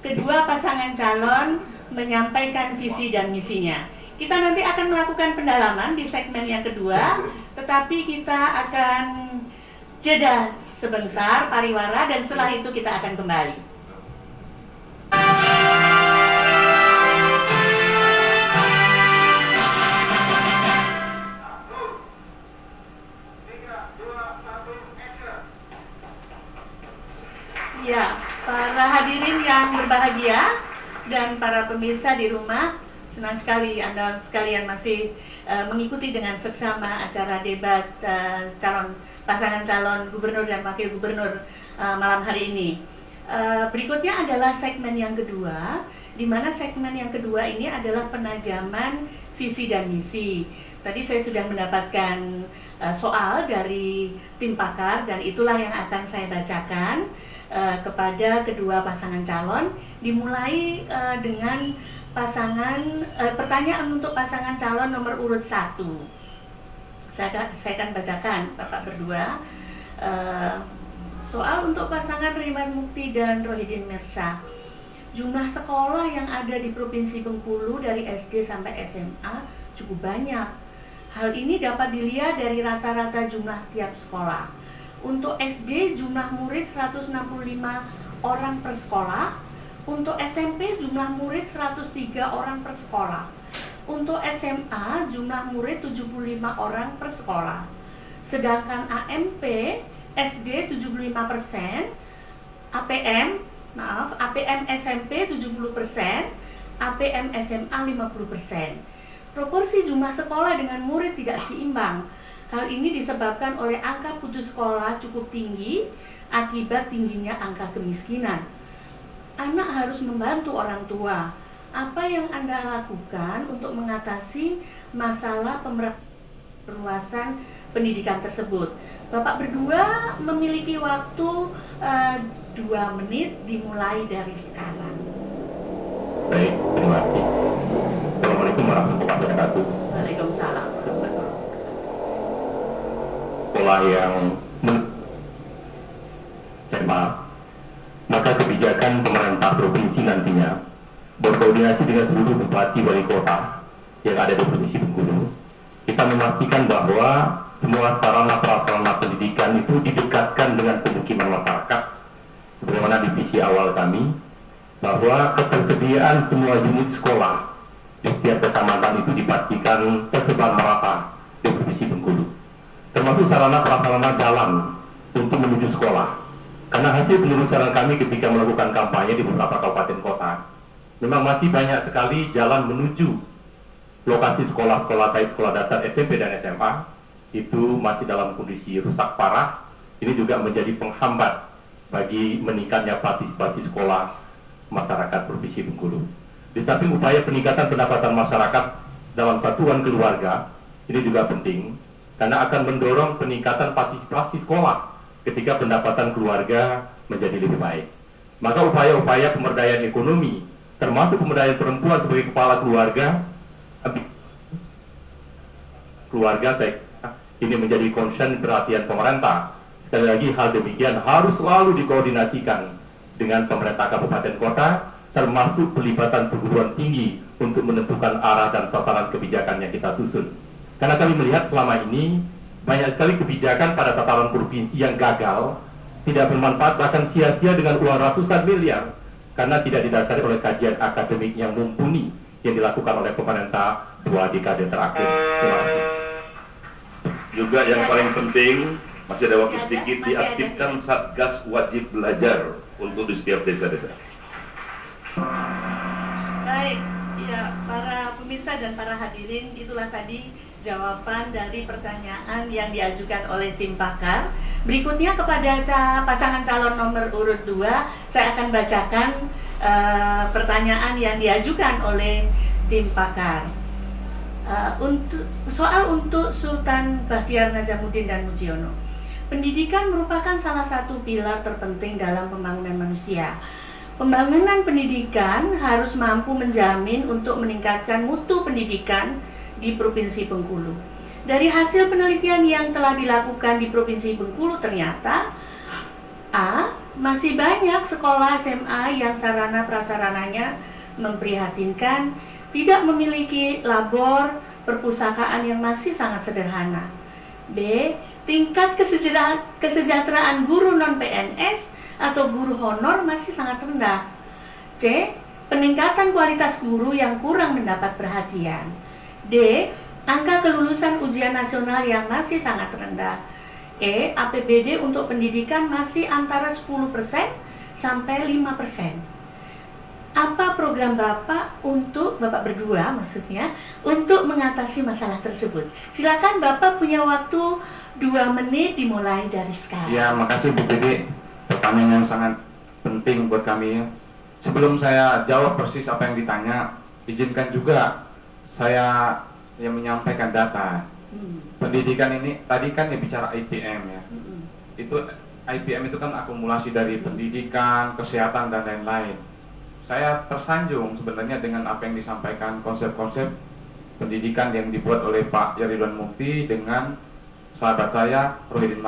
D: kedua pasangan calon menyampaikan visi dan misinya. Kita nanti akan melakukan pendalaman di segmen yang kedua, tetapi kita akan jeda sebentar, pariwara, dan setelah itu kita akan kembali. Ya, para hadirin yang berbahagia dan para pemirsa di rumah, senang sekali Anda sekalian masih mengikuti dengan seksama acara debat pasangan calon gubernur dan wakil gubernur malam hari ini. Berikutnya adalah segmen yang kedua, di mana segmen yang kedua ini adalah penajaman visi dan misi. Tadi saya sudah mendapatkan soal dari tim pakar, dan itulah yang akan saya bacakan kepada kedua pasangan calon. Dimulai dengan pertanyaan untuk pasangan calon nomor urut 1. Saya akan bacakan Bapak berdua. Soal untuk pasangan Riman Mukti dan Rohidin Mirsya. Jumlah sekolah yang ada di Provinsi Bengkulu dari SD sampai SMA cukup banyak. Hal ini dapat dilihat dari rata-rata jumlah tiap sekolah. Untuk SD jumlah murid 165 orang per sekolah. Untuk SMP jumlah murid 103 orang per sekolah. Untuk SMA jumlah murid 75 orang per sekolah. Sedangkan AMP SD 75%, APM SMP 70%, APM SMA 50%. Proporsi jumlah sekolah dengan murid tidak seimbang. Hal ini disebabkan oleh angka putus sekolah cukup tinggi akibat tingginya angka kemiskinan. Anak harus membantu orang tua. Apa yang Anda lakukan untuk mengatasi masalah perluasan pendidikan tersebut? Bapak berdua memiliki waktu 2 menit dimulai dari sekarang.
F: Baik, terima kasih. Assalamualaikum warahmatullahi
H: wabarakatuh.
D: Waalaikumsalam.
H: Sekolah yang SMA, maka kebijakan pemerintah provinsi nantinya berkoordinasi dengan seluruh bupati wali kota yang ada di Provinsi Bengkulu. Kita memastikan bahwa semua sarana prasarana pendidikan itu didekatkan dengan pemukiman masyarakat. Sebagaimana di visi awal kami, bahwa ketersediaan semua unit sekolah di setiap kecamatan itu dipastikan tersebar merata di Provinsi Bengkulu, termasuk sarana prasarana jalan untuk menuju sekolah. Karena hasil penelusuran kami ketika melakukan kampanye di beberapa kabupaten kota, memang masih banyak sekali jalan menuju lokasi sekolah-sekolah, baik sekolah dasar, SMP dan SMA, itu masih dalam kondisi rusak parah. Ini juga menjadi penghambat bagi meningkatnya partisipasi sekolah masyarakat Provinsi Bengkulu. Di samping upaya peningkatan pendapatan masyarakat dalam satuan keluarga, ini juga penting, karena akan mendorong peningkatan partisipasi sekolah ketika pendapatan keluarga menjadi lebih baik. Maka upaya-upaya pemberdayaan ekonomi, termasuk pemberdayaan perempuan sebagai kepala keluarga, saya ini menjadi concern perhatian pemerintah. Sekali lagi, hal demikian harus selalu dikoordinasikan dengan pemerintah kabupaten kota, termasuk pelibatan perguruan tinggi untuk menentukan arah dan sasaran kebijakan yang kita susun. Karena kami melihat selama ini banyak sekali kebijakan pada tataran provinsi yang gagal, tidak bermanfaat, bahkan sia-sia dengan uang ratusan miliar, karena tidak didasari oleh kajian akademik yang mumpuni yang dilakukan oleh pemerintah 2 dekade terakhir. Terima kasih.
F: Juga yang paling penting, masih ada waktu sedikit, diaktifkan Satgas Wajib Belajar untuk di setiap desa-desa.
D: Baik, ya, para pemirsa dan para hadirin, itulah tadi jawaban dari pertanyaan yang diajukan oleh tim pakar. Berikutnya kepada pasangan calon nomor urut 2, saya akan bacakan pertanyaan yang diajukan oleh tim pakar. Untuk Sultan Bahtiar Najamuddin dan Mujiono. Pendidikan merupakan salah satu pilar terpenting dalam pembangunan manusia. Pembangunan pendidikan harus mampu menjamin untuk meningkatkan mutu pendidikan di Provinsi Bengkulu. Dari hasil penelitian yang telah dilakukan di Provinsi Bengkulu, ternyata masih banyak sekolah SMA yang sarana prasarananya memprihatinkan, tidak memiliki labor perpustakaan yang masih sangat sederhana. B. Tingkat kesejahteraan guru non-PNS atau guru honor masih sangat rendah. C. Peningkatan kualitas guru yang kurang mendapat perhatian. D. Angka kelulusan ujian nasional yang masih sangat rendah. E. APBD untuk pendidikan masih antara 10% sampai 5%. Apa program Bapak berdua maksudnya untuk mengatasi masalah tersebut? Silakan, Bapak punya waktu 2 menit dimulai dari sekarang.
G: Ya, makasih Bu Dede. Pertanyaan yang sangat penting buat kami. Sebelum saya jawab persis apa yang ditanya, izinkan juga saya yang menyampaikan data. Pendidikan ini tadi kan ya bicara IPM ya. Itu IPM itu kan akumulasi dari pendidikan, kesehatan dan lain-lain. Saya tersanjung sebenarnya dengan apa yang disampaikan konsep-konsep pendidikan yang dibuat oleh Pak Ridwan Mukti dengan sahabat saya Rohidin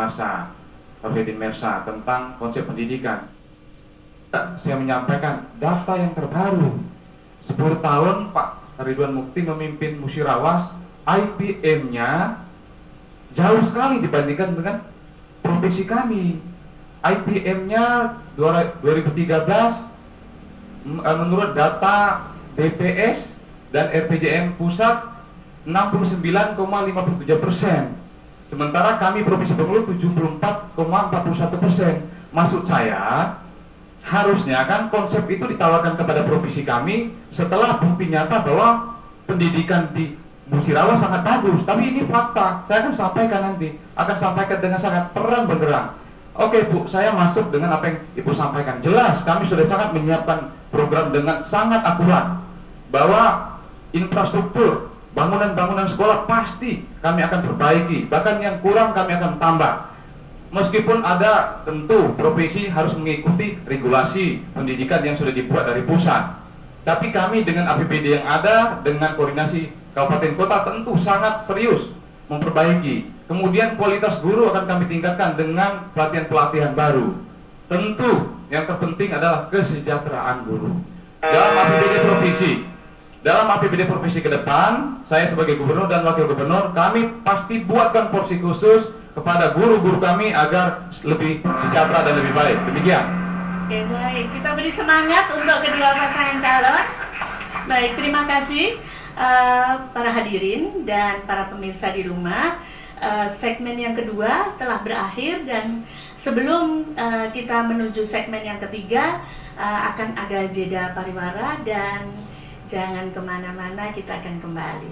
G: Mersa tentang konsep pendidikan. Saya menyampaikan data yang terbaru. 10 tahun Pak Ridwan Mukti memimpin Musirawas, IPM-nya jauh sekali dibandingkan dengan provinsi kami. IPM-nya 2013 menurut data BPS dan RPJM pusat 69,57%. Sementara kami Provinsi Bengkulu 74,41%. Maksud saya, harusnya kan konsep itu ditawarkan kepada provinsi kami setelah bukti nyata bahwa pendidikan di Musirawas sangat bagus. Tapi ini fakta, saya akan sampaikan nanti. Akan sampaikan dengan sangat terang benderang. Oke Bu, saya masuk dengan apa yang Ibu sampaikan. Jelas, kami sudah sangat menyiapkan program dengan sangat akurat bahwa infrastruktur, bangunan-bangunan sekolah pasti kami akan perbaiki. Bahkan yang kurang kami akan tambah. Meskipun ada tentu provinsi harus mengikuti regulasi pendidikan yang sudah dibuat dari pusat. Tapi kami dengan APBD yang ada, dengan koordinasi kabupaten kota tentu sangat serius memperbaiki. Kemudian kualitas guru akan kami tingkatkan dengan pelatihan-pelatihan baru. Tentu yang terpenting adalah kesejahteraan guru. Dalam APBD provinsi ke depan, saya sebagai gubernur dan wakil gubernur, kami pasti buatkan porsi khusus kepada guru-guru kami agar lebih sejahtera dan lebih baik. Demikian.
D: Oke, baik. Kita beri semangat untuk kedua pasangan calon. Baik, terima kasih para hadirin dan para pemirsa di rumah. Segmen yang kedua telah berakhir dan sebelum kita menuju segmen yang ketiga akan ada jeda pariwara dan jangan kemana-mana, kita akan kembali.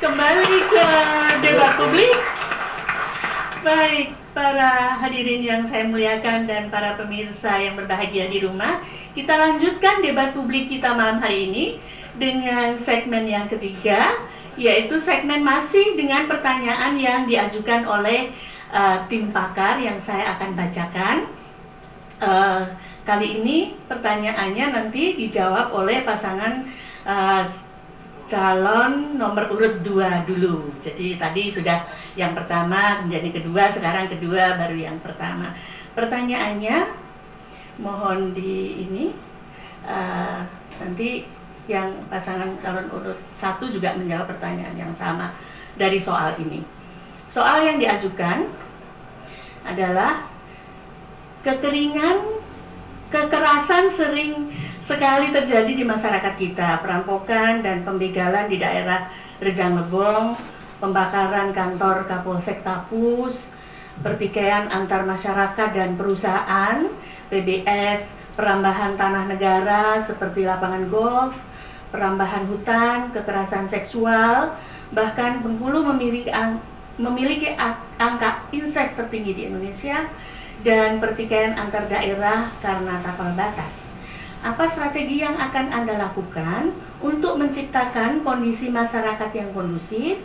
D: Kembali ke debat publik. Baik, para hadirin yang saya muliakan dan para pemirsa yang berbahagia di rumah, kita lanjutkan debat publik kita malam hari ini dengan segmen yang ketiga, yaitu segmen masih dengan pertanyaan yang diajukan oleh tim pakar yang saya akan bacakan. Kali ini pertanyaannya nanti dijawab oleh pasangan calon nomor urut 2 dulu. Jadi tadi sudah yang pertama menjadi kedua, sekarang kedua baru yang pertama. Pertanyaannya mohon di ini nanti yang pasangan calon urut 1 juga menjawab pertanyaan yang sama dari soal ini. Soal yang diajukan adalah kekerasan sering sekali terjadi di masyarakat kita, perampokan dan pembegalan di daerah Rejang Lebong, pembakaran kantor Kapolsek Tapus, pertikaian antar masyarakat dan perusahaan, PBS, perambahan tanah negara seperti lapangan golf, perambahan hutan, kekerasan seksual, bahkan Bengkulu memiliki angka incest tertinggi di Indonesia, dan pertikaian antar daerah karena tapal batas. Apa strategi yang akan Anda lakukan untuk menciptakan kondisi masyarakat yang kondusif?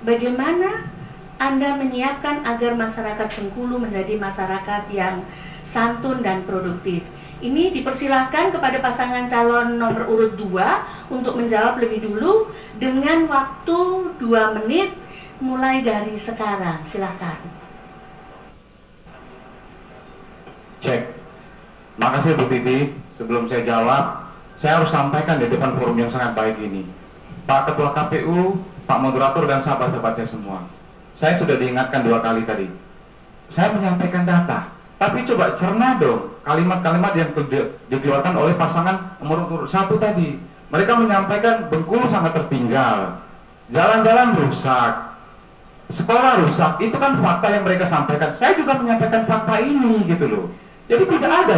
D: Bagaimana Anda menyiapkan agar masyarakat Bengkulu menjadi masyarakat yang santun dan produktif? Ini dipersilahkan kepada pasangan calon nomor urut 2 untuk menjawab lebih dulu dengan waktu 2 menit mulai dari sekarang. Silahkan.
G: Cek. Makasih Bu Titi. Sebelum saya jawab, saya harus sampaikan di depan forum yang sangat baik ini. Pak Ketua KPU, Pak Moderator dan sahabat-sahabat saya semua. Saya sudah diingatkan 2 kali tadi. Saya menyampaikan data, tapi coba cerna dong kalimat-kalimat yang dikeluarkan oleh pasangan nomor urut 1 tadi. Mereka menyampaikan Bengkulu sangat tertinggal, jalan-jalan rusak, sekolah rusak. Itu kan fakta yang mereka sampaikan. Saya juga menyampaikan fakta ini gitu loh. Jadi tidak ada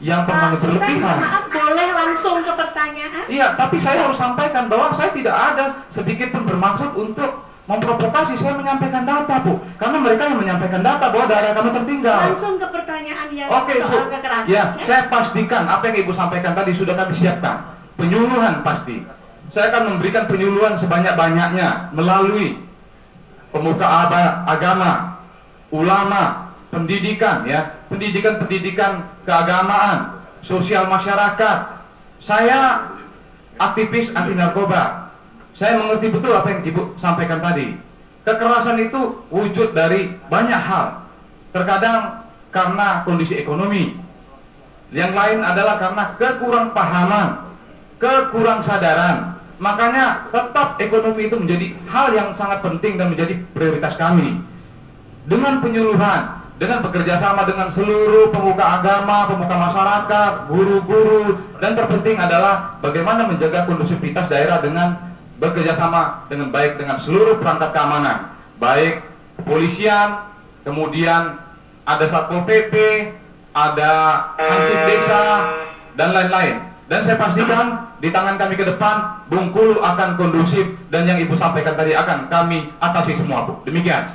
G: yang permanen berlebihan.
D: Maaf, boleh langsung ke pertanyaan?
G: Iya, tapi saya harus sampaikan bahwa saya tidak ada sedikit pun bermaksud untuk memprovokasi. Saya menyampaikan data, Bu. Karena mereka yang menyampaikan data bahwa daerah kami tertinggal.
D: Langsung ke pertanyaan yang
G: Oke,
D: soal
G: Bu.
D: kekerasan.
G: Ya, saya pastikan apa yang Ibu sampaikan tadi sudah kami siapkan. Penyuluhan pasti. Saya akan memberikan penyuluhan sebanyak-banyaknya melalui pemuka agama, ulama, pendidikan ya, pendidikan keagamaan, sosial masyarakat. Saya aktivis anti narkoba. Saya mengerti betul apa yang Ibu sampaikan tadi. Kekerasan itu wujud dari banyak hal. Terkadang karena kondisi ekonomi. Yang lain adalah karena kekurang pahaman, kekurang sadaran. Makanya tetap ekonomi itu menjadi hal yang sangat penting dan menjadi prioritas kami. Dengan penyuluhan, dengan bekerja sama dengan seluruh pemuka agama, pemuka masyarakat, guru-guru, dan terpenting adalah bagaimana menjaga kondusivitas daerah dengan bekerja sama dengan baik dengan seluruh perangkat keamanan, baik kepolisian, kemudian ada Satpol PP, ada Hansip Desa, dan lain-lain. Dan saya pastikan di tangan kami ke depan, Bengkulu akan kondusif dan yang Ibu sampaikan tadi akan kami atasi semua, Bu. Demikian.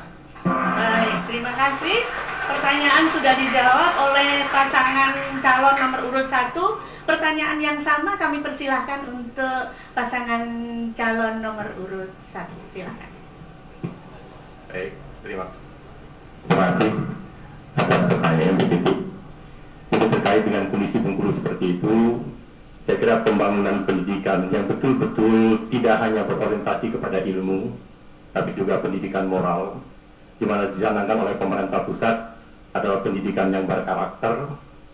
D: Baik, terima kasih. Pertanyaan sudah dijawab oleh oleh pasangan calon nomor urut 1. Pertanyaan yang sama kami persilahkan untuk pasangan calon nomor urut 1. Silakan.
F: Baik, terima
H: kasih atas pertanyaan Bu Titi. Untuk terkait dengan kondisi Bengkulu seperti itu, saya kira pembangunan pendidikan yang betul-betul tidak hanya berorientasi kepada ilmu, tapi juga pendidikan moral, di mana dicanangkan oleh pemerintah pusat adalah pendidikan yang berkarakter,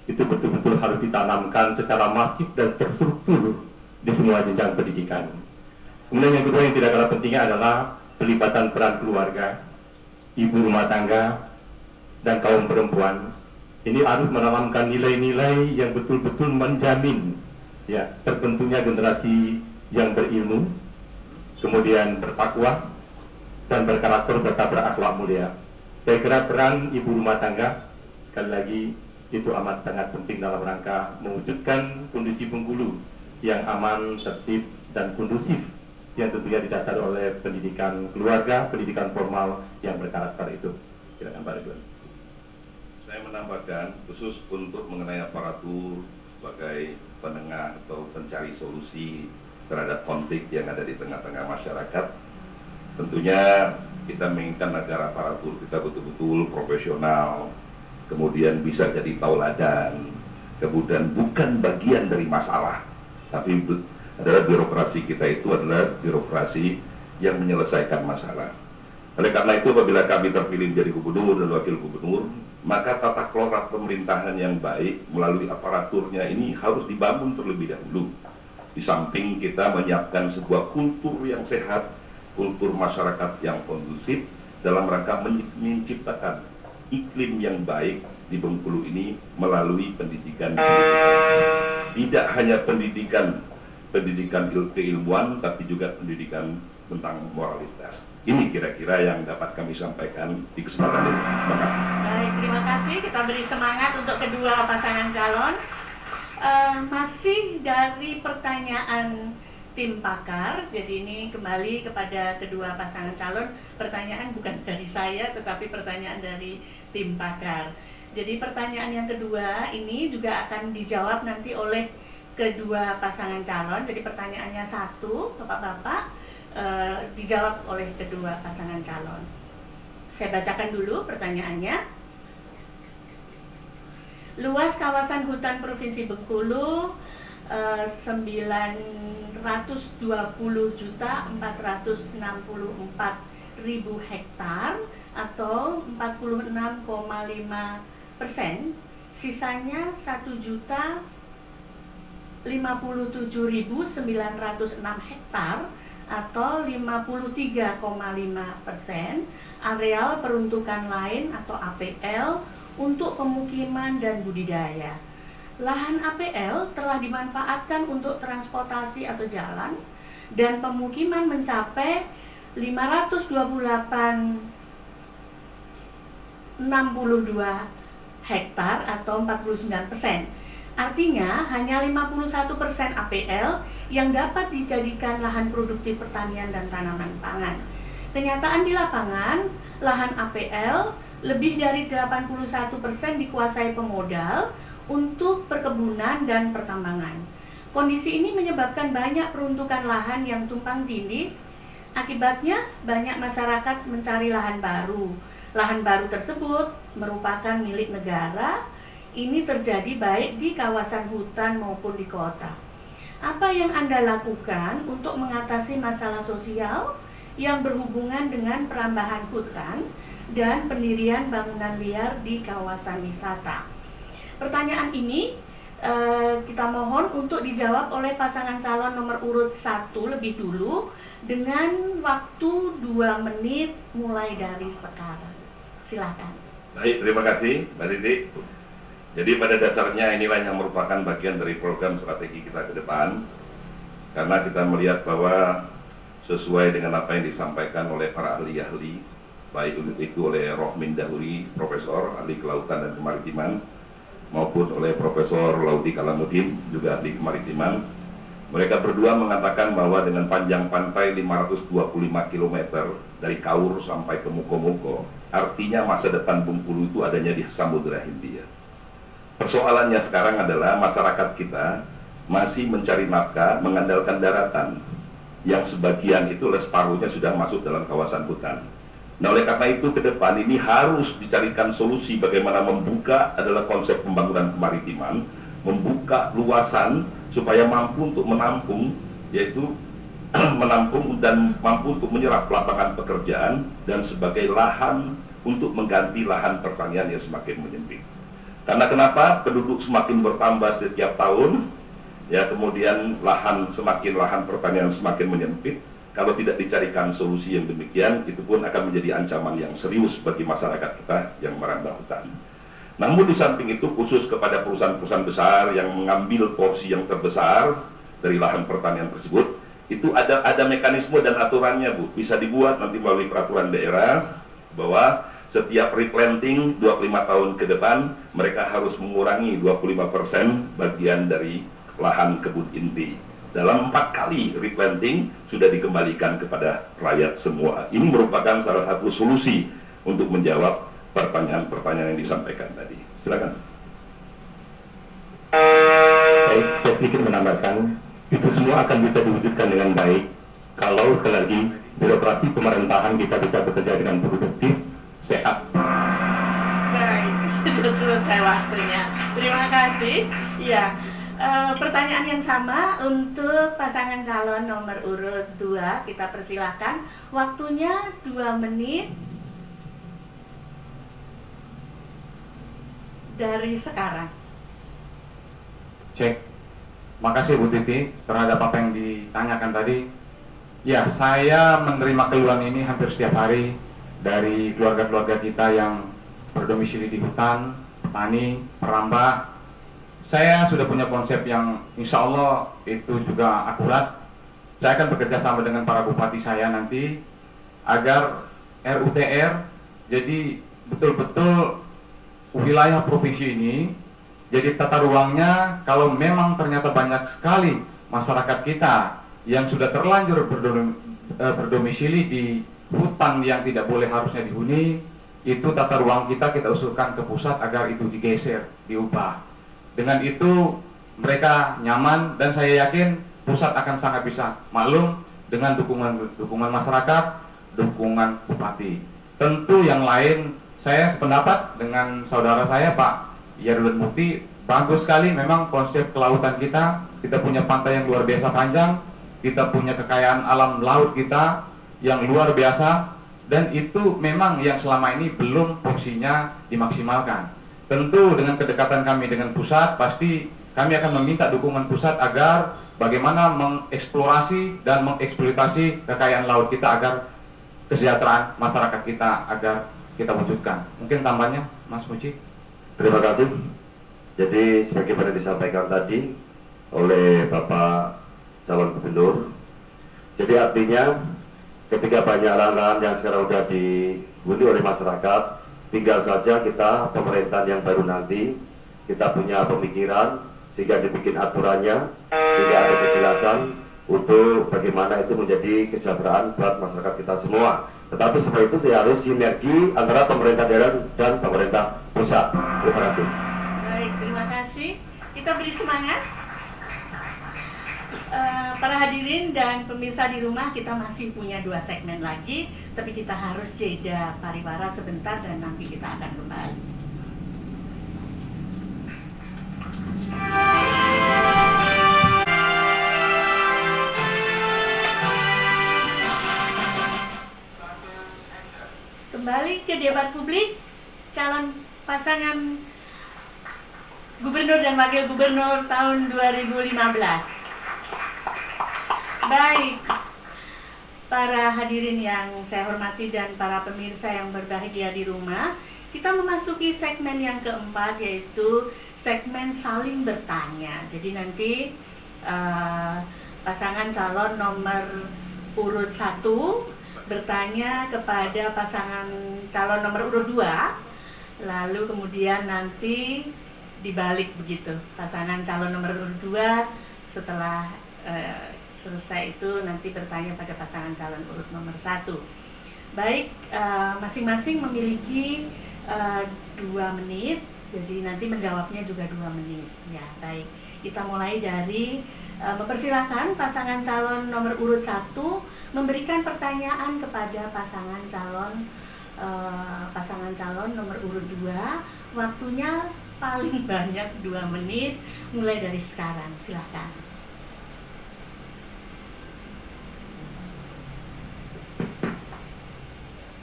H: itu betul-betul harus ditanamkan secara masif dan terstruktur di semua jenjang pendidikan. Kemudian yang kedua yang tidak kalah pentingnya adalah pelibatan peran keluarga, ibu rumah tangga, dan kaum perempuan. Ini harus menanamkan nilai-nilai yang betul-betul menjamin ya terbentuknya generasi yang berilmu, kemudian bertakwa dan berkarakter serta berakhlak mulia. Saya kira peran ibu rumah tangga sekali lagi itu amat sangat penting dalam rangka mewujudkan kondisi Bengkulu yang aman, tertib dan kondusif, yang tentunya didasari oleh pendidikan keluarga, pendidikan formal yang berkarakter itu. Silakan Pak Ridwan.
F: Saya menambahkan khusus untuk mengenai aparatur sebagai penengah atau pencari solusi terhadap konflik yang ada di tengah-tengah masyarakat. Tentunya kita menginginkan agar aparatur kita betul-betul profesional, kemudian bisa jadi tauladan, kemudian bukan bagian dari masalah, tapi adalah birokrasi kita itu adalah birokrasi yang menyelesaikan masalah. Oleh karena itu apabila kami terpilih menjadi gubernur dan wakil gubernur, maka tata kelola pemerintahan yang baik melalui aparaturnya ini harus dibangun terlebih dahulu. Di samping kita menyiapkan sebuah kultur yang sehat, kultur masyarakat yang kondusif dalam rangka menciptakan iklim yang baik di Bengkulu ini melalui pendidikan. Tidak hanya pendidikan keilmuan, tapi juga pendidikan tentang moralitas. Ini kira-kira yang dapat kami sampaikan di kesempatan ini. Terima kasih.
D: Baik, terima kasih. Kita beri semangat untuk kedua pasangan calon. Masih dari pertanyaan tim pakar, jadi ini kembali kepada kedua pasangan calon. Pertanyaan bukan dari saya, tetapi pertanyaan dari tim pakar. Jadi pertanyaan yang kedua ini juga akan dijawab nanti oleh kedua pasangan calon. Jadi pertanyaannya satu, Bapak-bapak, dijawab oleh kedua pasangan calon. Saya bacakan dulu pertanyaannya. Luas kawasan hutan Provinsi Bengkulu 920.464.000 hektar atau 46,5%. Sisanya 1.057.906 hektar atau 53,5%. Areal peruntukan lain atau APL untuk pemukiman dan budidaya. Lahan APL telah dimanfaatkan untuk transportasi atau jalan dan pemukiman mencapai 528,62 hektar atau 49%. Artinya hanya 51% APL yang dapat dijadikan lahan produktif pertanian dan tanaman pangan. Kenyataan di lapangan, lahan APL lebih dari 81% dikuasai pemodal untuk perkebunan dan pertambangan. Kondisi ini menyebabkan banyak peruntukan lahan yang tumpang tindih. Akibatnya banyak masyarakat mencari lahan baru. Lahan baru tersebut merupakan milik negara. Ini terjadi baik di kawasan hutan maupun di kota. Apa yang Anda lakukan untuk mengatasi masalah sosial yang berhubungan dengan perambahan hutan dan pendirian bangunan liar di kawasan wisata? Pertanyaan ini kita mohon untuk dijawab oleh pasangan calon nomor urut 1 lebih dulu dengan waktu 2 menit mulai dari sekarang. Silakan.
F: Baik, terima kasih Mbak Titi. Jadi pada dasarnya inilah yang merupakan bagian dari program strategi kita ke depan, karena kita melihat bahwa sesuai dengan apa yang disampaikan oleh para ahli-ahli, baik itu oleh Rohmin Dahuri, Profesor ahli kelautan dan kemaritiman, maupun oleh Profesor Laudi Kalamuddin, juga ahli kemaritiman. Mereka berdua mengatakan bahwa dengan panjang pantai 525 km dari Kaur sampai ke Muko-Muko, artinya masa depan Bengkulu itu adanya di Samudra Hindia. Persoalannya sekarang adalah masyarakat kita masih mencari nafkah mengandalkan daratan, yang sebagian itu separuhnya sudah masuk dalam kawasan hutan. Nah, oleh karena itu ke depan ini harus dicarikan solusi bagaimana membuka adalah konsep pembangunan kemaritiman, membuka luasan supaya mampu untuk menampung, yaitu menampung dan mampu untuk menyerap lapangan pekerjaan dan sebagai lahan untuk mengganti lahan pertanian yang semakin menyempit. Karena kenapa? Penduduk semakin bertambah setiap tahun, ya, kemudian lahan pertanian semakin menyempit. Kalau tidak dicarikan solusi yang demikian, itu pun akan menjadi ancaman yang serius bagi masyarakat kita yang merambah hutan. Namun di samping itu, khusus kepada perusahaan-perusahaan besar yang mengambil porsi yang terbesar dari lahan pertanian tersebut, itu ada mekanisme dan aturannya, Bu. Bisa dibuat nanti melalui peraturan daerah bahwa setiap replanting 25 tahun ke depan mereka harus mengurangi 25% bagian dari lahan kebun inti. Dalam 4 kali replanting sudah dikembalikan kepada rakyat semua. Ini merupakan salah satu solusi untuk menjawab pertanyaan-pertanyaan yang disampaikan tadi. Silakan.
H: Baik, saya sedikit menambahkan, itu semua akan bisa diwujudkan dengan baik kalau sekali lagi birokrasi pemerintahan kita bisa bekerja dengan produktif, sehat.
D: Baik, sudah selesai waktunya. Terima kasih. Ya, pertanyaan yang sama untuk pasangan calon nomor urut 2, kita persilahkan. Waktunya 2 menit dari sekarang.
G: Cek. Makasih Bu Titi terhadap apa yang ditanyakan tadi. Ya, saya menerima keluhan ini hampir setiap hari dari keluarga-keluarga kita yang berdomisili di hutan, petani, perambah. Saya sudah punya konsep yang insya Allah itu juga akurat. Saya akan bekerja sama dengan para bupati saya nanti agar RUTR jadi betul-betul wilayah provinsi ini jadi tata ruangnya. Kalau memang ternyata banyak sekali masyarakat kita yang sudah terlanjur berdomisili di hutan yang tidak boleh harusnya dihuni, itu tata ruang kita usulkan ke pusat agar itu digeser, diubah. Dengan itu mereka nyaman dan saya yakin pusat akan sangat bisa maklum dengan dukungan masyarakat, dukungan bupati. Tentu yang lain saya sependapat dengan saudara saya Pak Yarudin Mukti, bagus sekali memang konsep kelautan kita punya pantai yang luar biasa panjang, kita punya kekayaan alam laut kita yang luar biasa, dan itu memang yang selama ini belum fungsinya dimaksimalkan. Tentu dengan kedekatan kami dengan pusat, pasti kami akan meminta dukungan pusat agar bagaimana mengeksplorasi dan mengeksploitasi kekayaan laut kita agar kesejahteraan masyarakat kita agar kita wujudkan. Mungkin tambahnya Mas Muci.
I: Terima kasih. Jadi sebagaimana disampaikan tadi oleh Bapak calon gubernur, jadi artinya ketika banyak lahan-lahan yang sekarang sudah dihuni oleh masyarakat, tinggal saja kita pemerintahan yang baru nanti kita punya pemikiran sehingga dibikin aturannya, sehingga ada kejelasan untuk bagaimana itu menjadi kesejahteraan buat masyarakat kita semua. Tetapi semua itu harus sinergi antara pemerintah daerah dan pemerintah pusat. Terima kasih.
D: Baik, terima kasih. Kita beri semangat. Para hadirin dan pemirsa di rumah, kita masih punya 2 segmen lagi, tapi kita harus jeda pariwara sebentar dan nanti kita akan kembali. Kembali ke debat publik calon pasangan gubernur dan wakil gubernur tahun 2015. Baik, para hadirin yang saya hormati dan para pemirsa yang berbahagia di rumah, kita memasuki segmen yang keempat, yaitu segmen saling bertanya. Jadi nanti pasangan calon nomor urut 1 bertanya kepada pasangan calon nomor urut 2, lalu kemudian nanti dibalik begitu. Pasangan calon nomor urut 2 setelah selesai itu nanti bertanya pada pasangan calon urut nomor 1. Baik, masing-masing memiliki 2 menit Jadi nanti menjawabnya juga 2 menit. Ya, baik. Kita mulai dari mempersilahkan pasangan calon nomor urut 1 memberikan pertanyaan kepada pasangan calon nomor urut 2. Waktunya paling banyak 2 menit mulai dari sekarang. Silakan.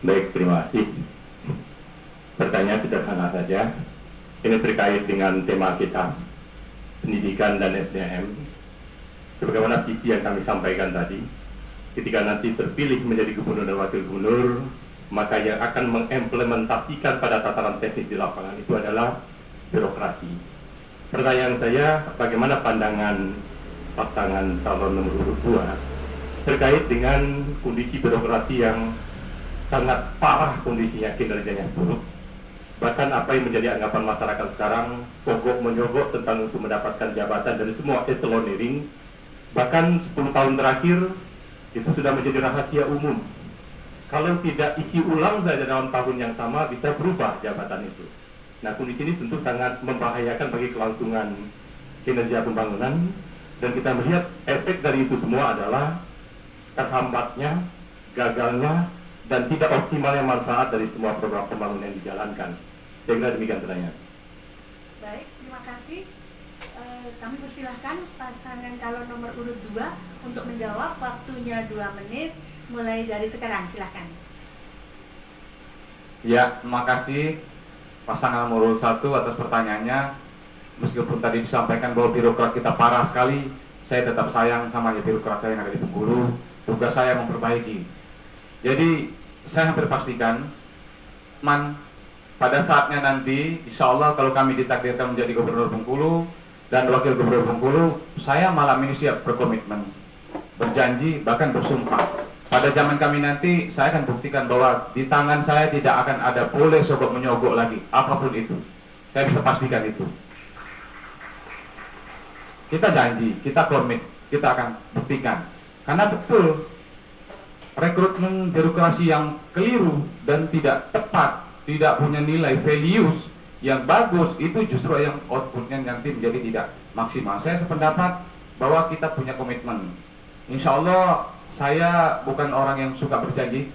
H: Baik, terima kasih. Pertanyaan sederhana saja. Ini terkait dengan tema kita, pendidikan dan SDM. Sebagaimana visi yang kami sampaikan tadi, ketika nanti terpilih menjadi gubernur dan wakil gubernur, maka yang akan mengimplementasikan pada tataran teknis di lapangan itu adalah birokrasi. Pertanyaan saya, bagaimana pandangan pasangan calon nomor urut 2 terkait dengan kondisi birokrasi yang sangat parah kondisinya, kinerjanya buruk. Bahkan apa yang menjadi anggapan masyarakat sekarang, sogok menyogok tentang untuk mendapatkan jabatan dari semua eselonering. Bahkan 10 tahun terakhir itu sudah menjadi rahasia umum. Kalau tidak isi ulang saja dalam tahun yang sama, bisa berubah jabatan itu. Nah, kondisi ini tentu sangat membahayakan bagi kelangsungan kinerja pembangunan. Dan kita melihat efek dari itu semua adalah terhambatnya, gagalnya, dan tidak optimalnya manfaat dari semua program pembangunan yang dijalankan. Saya kira demikian pertanyaan.
D: Baik, terima kasih. Kami persilahkan pasangan calon nomor urut 2 untuk menjawab. Waktunya 2 menit mulai dari sekarang. Silakan.
G: Ya, terima kasih pasangan nomor urut 1 atas pertanyaannya. Meskipun tadi disampaikan bahwa birokrat kita parah sekali, saya tetap sayang sama birokrat saya yang ada di Bengkulu. Tugas saya memperbaiki. Jadi saya hampir pastikan, pada saatnya nanti, insya Allah kalau kami ditakdirkan menjadi gubernur Bengkulu dan wakil gubernur Bengkulu, saya malam ini siap berkomitmen, berjanji, bahkan bersumpah. Pada zaman kami nanti, saya akan buktikan bahwa di tangan saya tidak akan ada boleh sogok menyogok lagi, apapun itu. Saya bisa pastikan itu. Kita janji, kita komit, kita akan buktikan. Karena betul, rekrutmen birokrasi yang keliru dan tidak tepat, tidak punya nilai values yang bagus, itu justru yang outputnya nanti menjadi tidak maksimal. Saya sependapat bahwa kita punya komitmen. Insya Allah saya bukan orang yang suka berjanji.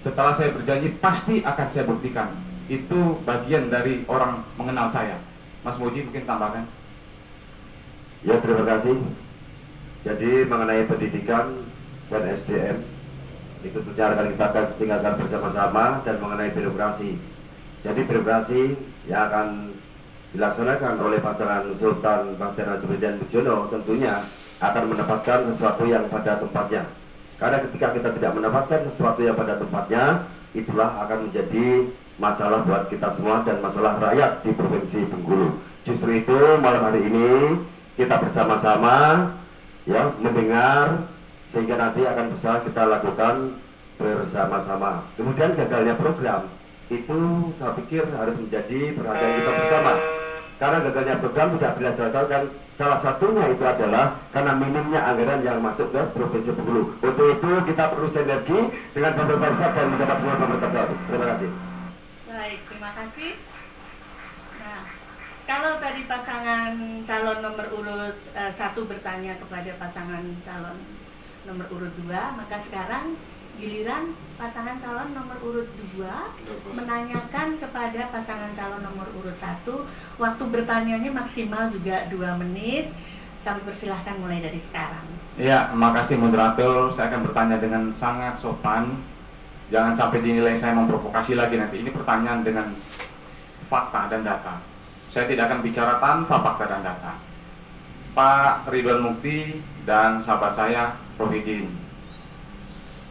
G: Setelah saya berjanji pasti akan saya buktikan. Itu bagian dari orang mengenal saya. Mas Muji mungkin tambahkan.
I: Ya, terima kasih. Jadi mengenai pendidikan dan SDM itu tentunya akan kita tinggalkan bersama-sama, dan mengenai birokrasi. Jadi birokrasi yang akan dilaksanakan oleh pasangan Sultan Bangten Raja dan Bujono tentunya akan menempatkan sesuatu yang pada tempatnya. Karena ketika kita tidak mendapatkan sesuatu yang pada tempatnya, itulah akan menjadi masalah buat kita semua dan masalah rakyat di Provinsi Bengkulu. Justru itu malam hari ini kita bersama-sama ya mendengar, sehingga nanti akan bisa kita lakukan bersama-sama. Kemudian gagalnya program itu saya pikir harus menjadi perhatian kita bersama. Karena gagalnya program tidak bila dan salah satunya itu adalah karena minimnya anggaran yang masuk ke Provinsi Bengkulu. Untuk itu kita perlu sinergi dengan pemerintah pusat dan mendapat dukungan pemerintah daerah. Terima kasih.
D: Baik, terima kasih. Nah, kalau tadi pasangan calon nomor urut 1 bertanya kepada pasangan calon nomor urut 2, maka sekarang giliran pasangan calon nomor urut 2 menanyakan kepada pasangan calon nomor urut 1. Waktu bertanyanya maksimal juga 2 menit. Kami persilahkan mulai dari sekarang.
G: Ya, terima kasih moderator. Saya akan bertanya dengan sangat sopan. Jangan sampai dinilai saya memprovokasi lagi nanti. Ini pertanyaan dengan fakta dan data. Saya tidak akan bicara tanpa fakta dan data. Pak Ridwan Mukti dan sahabat saya Rohidin,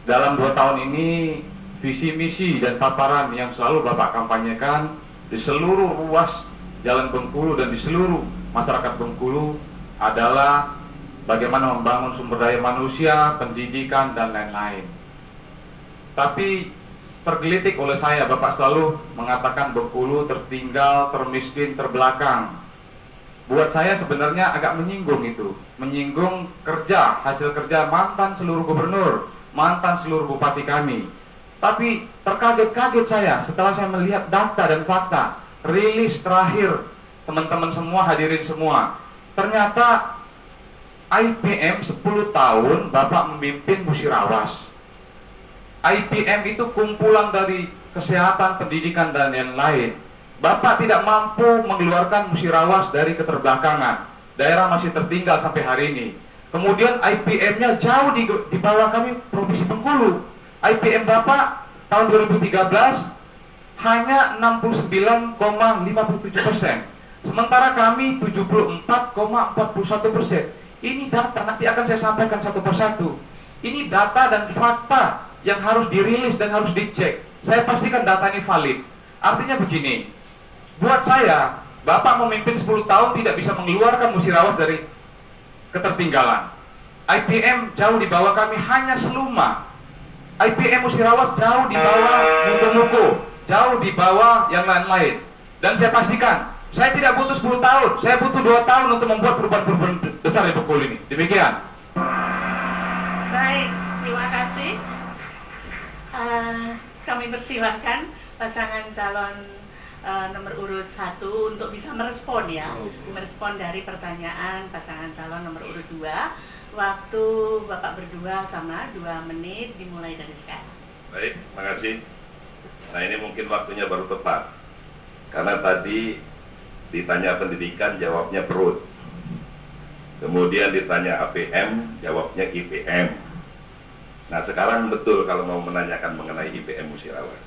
G: dalam 2 tahun ini visi misi dan paparan yang selalu Bapak kampanyekan di seluruh ruas Jalan Bengkulu dan di seluruh masyarakat Bengkulu adalah bagaimana membangun sumber daya manusia, pendidikan, dan lain-lain. Tapi tergelitik oleh saya, Bapak selalu mengatakan Bengkulu tertinggal, termiskin, terbelakang. Buat saya sebenarnya agak menyinggung itu, menyinggung kerja, hasil kerja mantan seluruh gubernur, mantan seluruh bupati kami. Tapi terkaget-kaget saya setelah saya melihat data dan fakta rilis terakhir teman-teman semua, hadirin semua, ternyata IPM 10 tahun Bapak memimpin Musirawas. IPM itu kumpulan dari kesehatan, pendidikan, dan yang lain. Bapak tidak mampu mengeluarkan Musirawas dari keterbelakangan. Daerah masih tertinggal sampai hari ini. Kemudian IPM-nya jauh di bawah kami Provinsi Bengkulu. IPM Bapak tahun 2013 hanya 69,57%. Sementara kami 74,41%. Ini data, nanti akan saya sampaikan satu persatu. Ini data dan fakta yang harus dirilis dan harus dicek. Saya pastikan data ini valid. Artinya begini, buat saya, Bapak memimpin 10 tahun tidak bisa mengeluarkan Musirawas dari ketertinggalan. IPM jauh di bawah kami, hanya Seluma. IPM Musirawas jauh di bawah Muko-Muko, jauh di bawah yang lain-lain. Dan saya pastikan, saya tidak butuh 10 tahun, saya butuh 2 tahun untuk membuat perubahan-perubahan besar di Bengkulu ini. Demikian.
D: Baik, terima kasih. Kami persilahkan pasangan calon nomor urut 1 untuk bisa merespon ya, merespon dari pertanyaan pasangan calon nomor urut 2. Waktu Bapak berdua sama 2 menit dimulai dari sekarang.
F: Baik, makasih. Nah, ini mungkin waktunya baru tepat. Karena tadi ditanya pendidikan, jawabnya perut. Kemudian ditanya APM, jawabnya IPM. Nah, sekarang betul kalau mau menanyakan mengenai IPM Musirawas.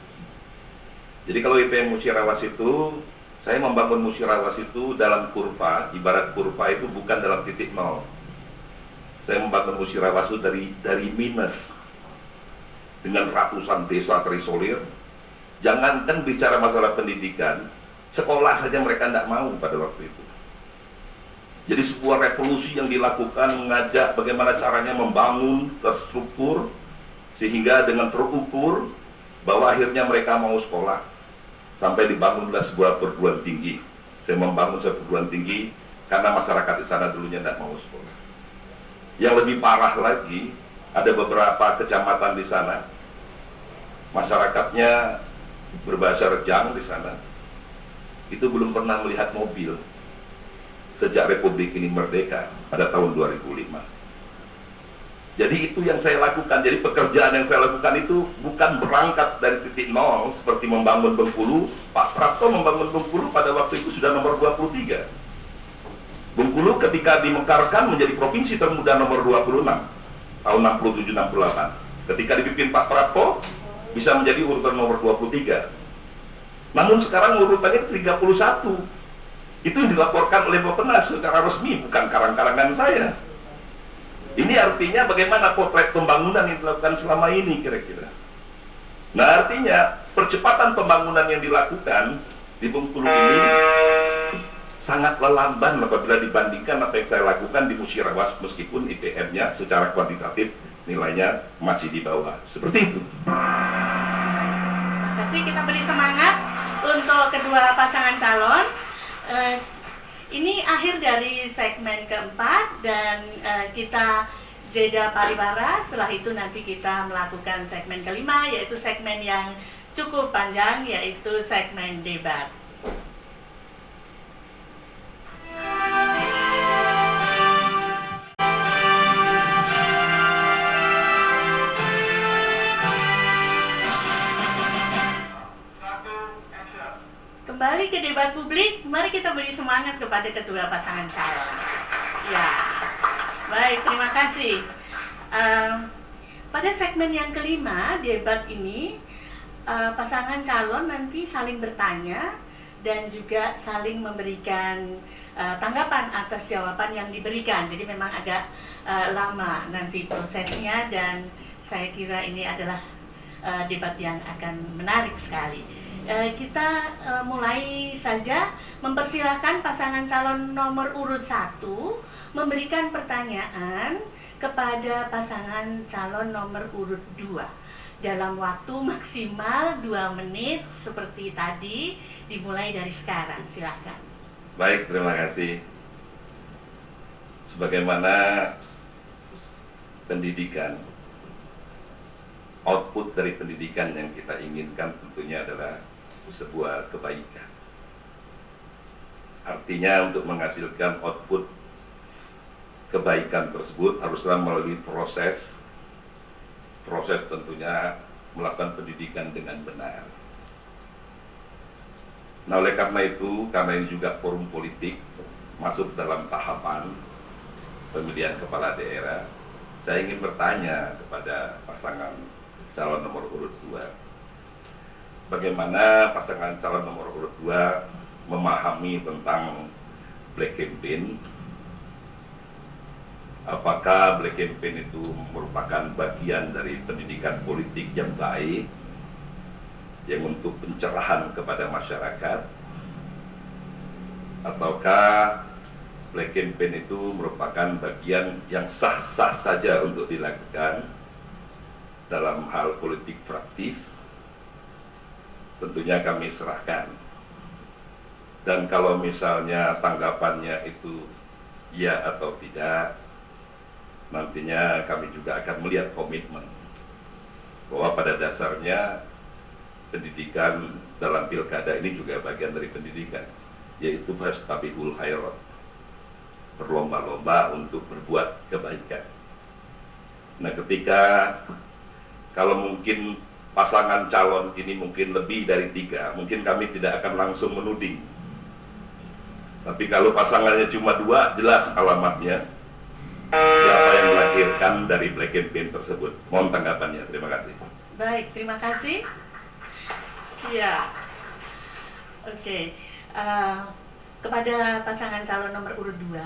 F: Jadi kalau IPM Musirawas itu, saya membangun Musirawas itu dalam kurva, ibarat kurva itu bukan dalam titik nol. Saya membangun Musirawas itu dari minus. Dengan ratusan desa terisolir. Jangankan bicara masalah pendidikan, sekolah saja mereka tidak mau pada waktu itu. Jadi sebuah revolusi yang dilakukan mengajak bagaimana caranya membangun terstruktur sehingga dengan terukur bahwa akhirnya mereka mau sekolah. Sampai dibangunlah sebuah perguruan tinggi. Saya membangun sebuah perguruan tinggi karena masyarakat di sana dulunya tidak mau sekolah. Yang lebih parah lagi, ada beberapa kecamatan di sana, masyarakatnya berbahasa Rejang di sana, itu belum pernah melihat mobil sejak Republik ini merdeka pada tahun 2005. Jadi itu yang saya lakukan. Jadi pekerjaan yang saya lakukan itu bukan berangkat dari titik nol seperti membangun Bengkulu. Pak Prapto membangun Bengkulu pada waktu itu sudah nomor 23. Bengkulu ketika dimekarkan menjadi provinsi termuda nomor 26 tahun 67-68. Ketika dipimpin Pak Prapto bisa menjadi urutan nomor 23. Namun sekarang urutannya 31. Itu yang dilaporkan oleh Bappenas secara resmi, bukan karang-karangan saya. Ini artinya bagaimana potret pembangunan yang dilakukan selama ini kira-kira. Nah, artinya percepatan pembangunan yang dilakukan di Bengkulu ini sangat lamban apabila dibandingkan apa yang saya lakukan di Musirawas, meskipun IPM-nya secara kuantitatif nilainya masih di bawah. Seperti itu.
D: Terima kasih, kita beri semangat untuk kedua pasangan calon. Ini akhir dari segmen keempat dan kita jeda pariwara. Setelah itu nanti kita melakukan segmen kelima, yaitu segmen yang cukup panjang, yaitu segmen debat. Kembali ke debat publik, mari kita beri semangat kepada kedua pasangan calon. Ya, baik, terima kasih. Pada segmen yang kelima, debat ini, pasangan calon nanti saling bertanya dan juga saling memberikan tanggapan atas jawaban yang diberikan. Jadi memang agak lama nanti prosesnya dan saya kira ini adalah debat yang akan menarik sekali. Kita mulai saja, mempersilahkan pasangan calon nomor urut 1 memberikan pertanyaan kepada pasangan calon nomor urut 2 dalam waktu maksimal 2 menit seperti tadi, dimulai dari sekarang. Silakan.
F: Baik, terima kasih. Sebagaimana pendidikan, output dari pendidikan yang kita inginkan tentunya adalah sebuah kebaikan. Artinya untuk menghasilkan output kebaikan tersebut haruslah melalui proses tentunya melakukan pendidikan dengan benar. Nah, oleh karena itu, karena ini juga forum politik masuk dalam tahapan pemilihan kepala daerah, saya ingin bertanya kepada pasangan calon nomor urut 2. Bagaimana pasangan calon nomor urut 2 memahami tentang black campaign? Apakah black campaign itu merupakan bagian dari pendidikan politik yang baik, yang untuk pencerahan kepada masyarakat, ataukah black campaign itu merupakan bagian yang sah-sah saja untuk dilakukan dalam hal politik praktis? Tentunya kami serahkan. Dan kalau misalnya tanggapannya itu ya atau tidak, nantinya kami juga akan melihat komitmen bahwa pada dasarnya pendidikan dalam pilkada ini juga bagian dari pendidikan, yaitu fastabiqul khairat, berlomba-lomba untuk berbuat kebaikan. Nah, ketika kalau mungkin pasangan calon ini mungkin lebih dari 3, mungkin kami tidak akan langsung menuding. Tapi kalau pasangannya cuma 2, jelas alamatnya siapa yang melahirkan dari black campaign tersebut. Mohon tanggapannya. Terima kasih.
D: Baik, terima kasih. Ya, oke. Kepada pasangan calon nomor urut 2,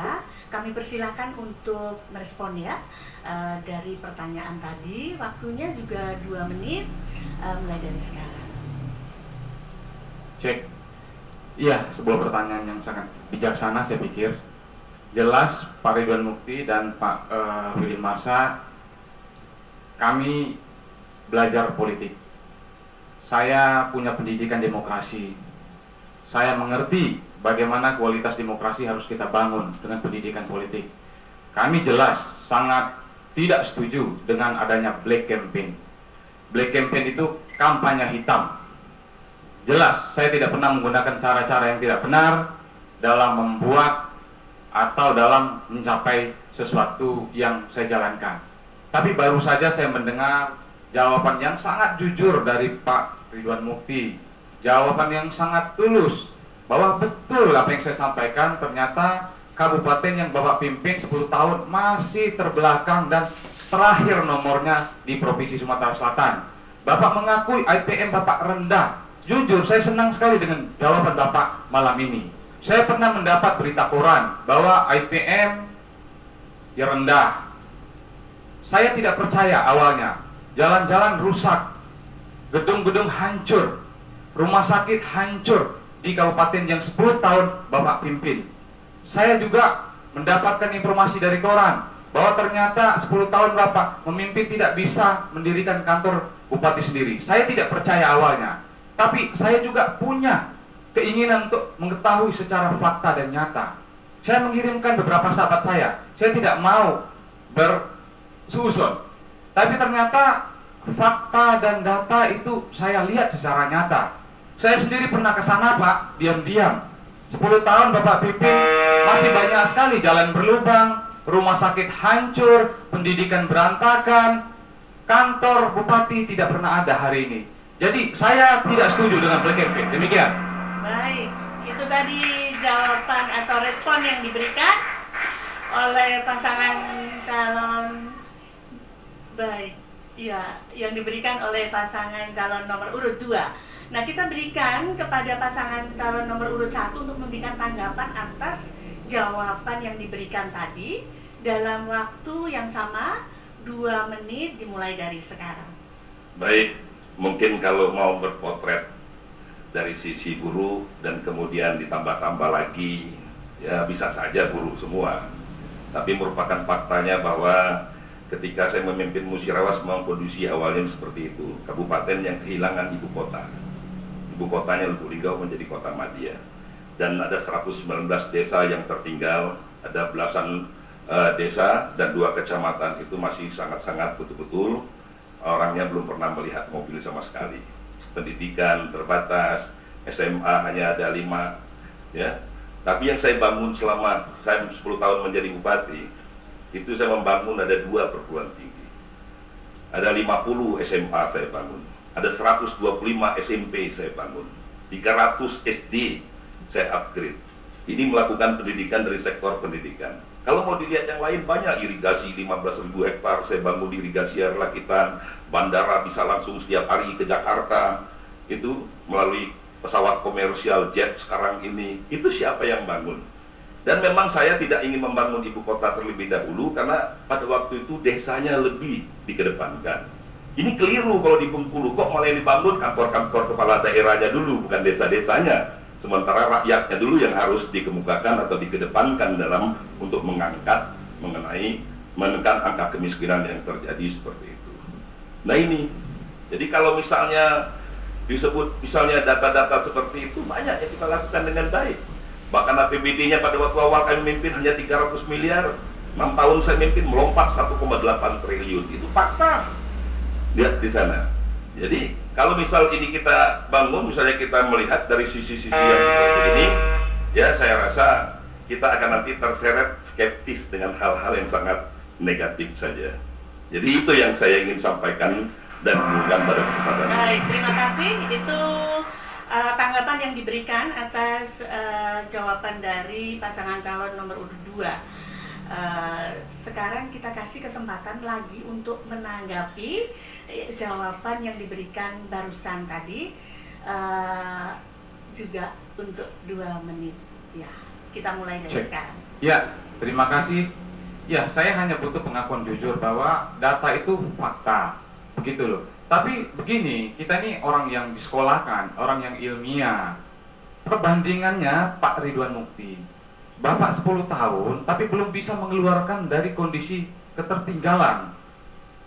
D: kami persilahkan untuk merespon ya dari pertanyaan tadi. Waktunya juga 2 menit mulai dari sekarang.
G: Cek. Iya, sebuah pertanyaan yang sangat bijaksana saya pikir. Jelas Pak Ridwan Mukti dan Pak Willy Marsa, kami belajar politik. Saya punya pendidikan demokrasi. Saya mengerti bagaimana kualitas demokrasi harus kita bangun dengan pendidikan politik. Kami jelas sangat tidak setuju dengan adanya black campaign. Black campaign itu kampanye hitam. Jelas saya tidak pernah menggunakan cara-cara yang tidak benar dalam membuat atau dalam mencapai sesuatu yang saya jalankan. Tapi baru saja saya mendengar jawaban yang sangat jujur dari Pak Ridwan Mukti, jawaban yang sangat tulus, bahwa betul apa yang saya sampaikan. Ternyata kabupaten yang Bapak pimpin 10 tahun masih terbelakang dan terakhir nomornya di Provinsi Sumatera Selatan. Bapak mengakui IPM Bapak rendah. Jujur, saya senang sekali dengan jawaban Bapak malam ini. Saya pernah mendapat berita koran bahwa IPM ya rendah. Saya tidak percaya awalnya. Jalan-jalan rusak, gedung-gedung hancur, rumah sakit hancur di kabupaten yang 10 tahun Bapak pimpin. Saya juga mendapatkan informasi dari koran bahwa ternyata 10 tahun Bapak memimpin tidak bisa mendirikan kantor bupati sendiri. Saya tidak percaya awalnya. Tapi saya juga punya keinginan untuk mengetahui secara fakta dan nyata. Saya mengirimkan beberapa sahabat saya tidak mau bersusun. Tapi ternyata fakta dan data itu saya lihat secara nyata. Saya sendiri pernah ke sana Pak, diam-diam. 10 tahun Bapak pimpin, masih banyak sekali jalan berlubang, rumah sakit hancur, pendidikan berantakan, kantor bupati tidak pernah ada hari ini. Jadi saya tidak setuju dengan black campaign. Demikian.
D: Baik, itu tadi jawaban atau respon yang diberikan oleh pasangan calon. Baik, iya, yang diberikan oleh pasangan calon nomor urut 2. Nah, kita berikan kepada pasangan calon nomor urut 1 untuk memberikan tanggapan atas jawaban yang diberikan tadi dalam waktu yang sama, 2 menit dimulai dari sekarang.
F: Baik, mungkin kalau mau berpotret dari sisi buruh dan kemudian ditambah-tambah lagi, ya bisa saja buruh semua. Tapi merupakan faktanya bahwa ketika saya memimpin Musirawas, memang kondisi awalnya seperti itu. Kabupaten yang kehilangan ibu kota. Ibu kotanya Lubuk Linggau menjadi kota madya. Dan ada 119 desa yang tertinggal, ada belasan desa dan 2 kecamatan itu masih sangat-sangat betul-betul orangnya belum pernah melihat mobil sama sekali. Pendidikan terbatas, SMA hanya ada 5, ya. Tapi yang saya bangun selama saya 10 tahun menjadi bupati, itu saya membangun ada 2 perguruan tinggi. Ada 50 SMA saya bangun. Ada 125 SMP saya bangun. 300 SD saya upgrade. Ini melakukan pendidikan dari sektor pendidikan. Kalau mau dilihat yang lain banyak, irigasi 15.000 hektar saya bangun irigasi air lakitan, bandara bisa langsung setiap hari ke Jakarta, itu melalui pesawat komersial jet sekarang ini. Itu siapa yang bangun? Dan memang saya tidak ingin membangun ibu kota terlebih dahulu karena pada waktu itu desanya lebih dikedepankan. Ini keliru kalau di Bengkulu, kok malah yang dibangun kantor-kantor kepala daerahnya dulu, bukan desa-desanya. Sementara rakyatnya dulu yang harus dikemukakan atau dikedepankan dalam untuk mengangkat mengenai menekan angka kemiskinan yang terjadi seperti itu. Nah ini, jadi kalau misalnya disebut misalnya data-data seperti itu banyak yang kita lakukan dengan baik. Bahkan APBD-nya pada waktu awal kami memimpin hanya 300 miliar, 6 tahun saya memimpin melompat 1,8 triliun. Itu fakta. Lihat di sana. Jadi kalau misal ini kita bangun, misalnya kita melihat dari sisi-sisi yang seperti ini, ya saya rasa kita akan nanti terseret skeptis dengan hal-hal yang sangat negatif saja. Jadi itu yang saya ingin sampaikan dan berikan pada kesempatan ini.
D: Baik, terima kasih. Itu tanggapan yang diberikan atas jawaban dari pasangan calon nomor urut 2. Sekarang kita kasih kesempatan lagi untuk menanggapi jawaban yang diberikan barusan tadi, juga untuk 2 menit. Ya, kita mulai dari sekarang.
G: Ya, terima kasih. Ya, saya hanya butuh pengakuan jujur bahwa data itu fakta, begitu loh. Tapi begini, kita ini orang yang disekolahkan, orang yang ilmiah. Perbandingannya Pak Ridwan Mukti, Bapak 10 tahun, tapi belum bisa mengeluarkan dari kondisi ketertinggalan.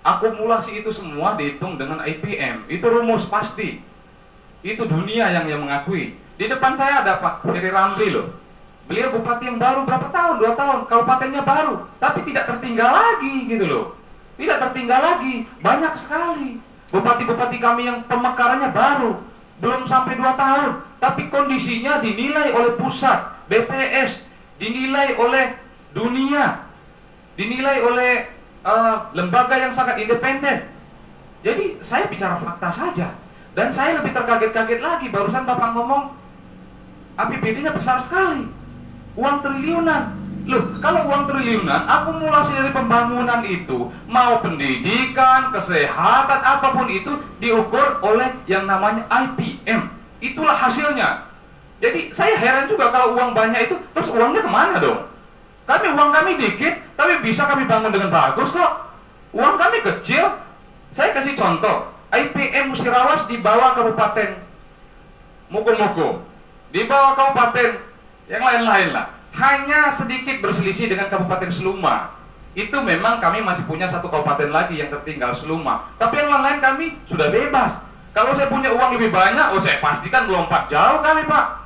G: Akumulasi itu semua dihitung dengan IPM, itu rumus pasti. Itu dunia yang mengakui. Di depan saya ada Pak Ferry Ramli loh. Beliau bupati yang baru berapa tahun? 2 tahun, kabupatennya baru, tapi tidak tertinggal lagi gitu loh. Tidak tertinggal lagi, banyak sekali. Bupati-bupati kami yang pemekarannya baru, belum sampai 2 tahun, tapi kondisinya dinilai oleh pusat, BPS, dinilai oleh dunia, dinilai oleh lembaga yang sangat independen. Jadi saya bicara fakta saja. Dan saya lebih terkaget-kaget lagi, barusan Bapak ngomong APBD-nya besar sekali, uang triliunan. Loh, kalau uang triliunan, akumulasi dari pembangunan itu, mau pendidikan, kesehatan, apapun itu diukur oleh yang namanya IPM. Itulah hasilnya. Jadi saya heran juga kalau uang banyak itu, terus uangnya kemana dong? Uang kami dikit, tapi bisa kami bangun dengan bagus kok. Uang kami kecil. Saya kasih contoh, IPM Musirawas di bawah Kabupaten Muko-Muko, di bawah Kabupaten yang lain-lain lah. Hanya sedikit berselisih dengan Kabupaten Seluma. Itu memang kami masih punya 1 kabupaten lagi yang tertinggal, Seluma. Tapi yang lain-lain kami sudah bebas. Kalau saya punya uang lebih banyak, saya pastikan melompat jauh kami, Pak.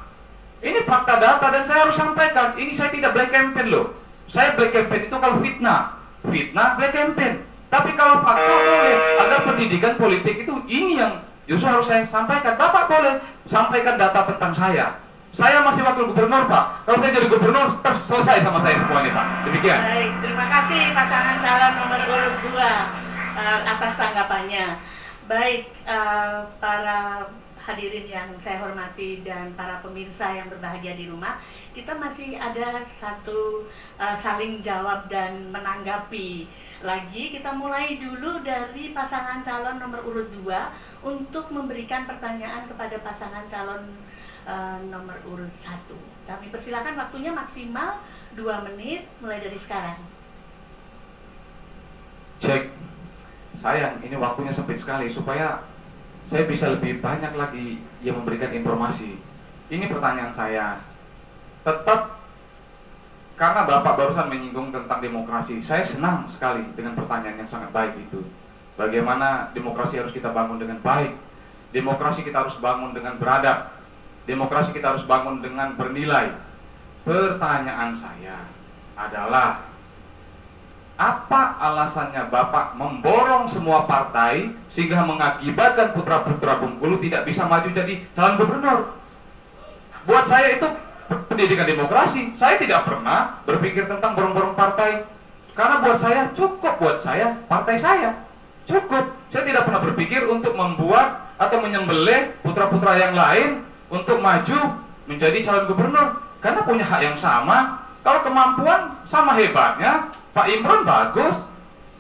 G: Ini fakta data dan saya harus sampaikan. Ini saya tidak black campaign loh. Saya black campaign itu kalau fitnah black campaign. Tapi kalau fakta boleh. Agar pendidikan politik itu ini yang justru harus saya sampaikan. Bapak boleh sampaikan data tentang saya. Saya masih wakil gubernur, Pak. Kalau saya jadi gubernur, selesai sama saya semua ini, Pak. Demikian.
D: Baik, terima kasih pasangan calon nomor urut 2 atas tanggapannya. Baik, para hadirin yang saya hormati dan para pemirsa yang berbahagia di rumah, kita masih ada satu saling jawab dan menanggapi lagi. Kita mulai dulu dari pasangan calon nomor urut 2 untuk memberikan pertanyaan kepada pasangan calon nomor urut 1. Kami persilakan, waktunya maksimal 2 menit mulai dari sekarang.
G: Cek. Sayang, ini waktunya sempit sekali supaya saya bisa lebih banyak lagi yang memberikan informasi. Ini pertanyaan saya. Tetap karena Bapak barusan menyinggung tentang demokrasi, saya senang sekali dengan pertanyaan yang sangat baik itu. Bagaimana demokrasi harus kita bangun dengan baik. Demokrasi kita harus bangun dengan beradab. Demokrasi kita harus bangun dengan bernilai. Pertanyaan saya adalah, apa alasannya Bapak memborong semua partai sehingga mengakibatkan putra-putra Bengkulu tidak bisa maju jadi calon gubernur? Buat saya itu pendidikan demokrasi. Saya tidak pernah berpikir tentang borong-borong partai. Karena buat saya cukup, buat saya partai saya cukup. Saya tidak pernah berpikir untuk membuat atau menyembelih putra-putra yang lain untuk maju menjadi calon gubernur. Karena punya hak yang sama. Kalau kemampuan sama hebatnya, Pak Imron bagus,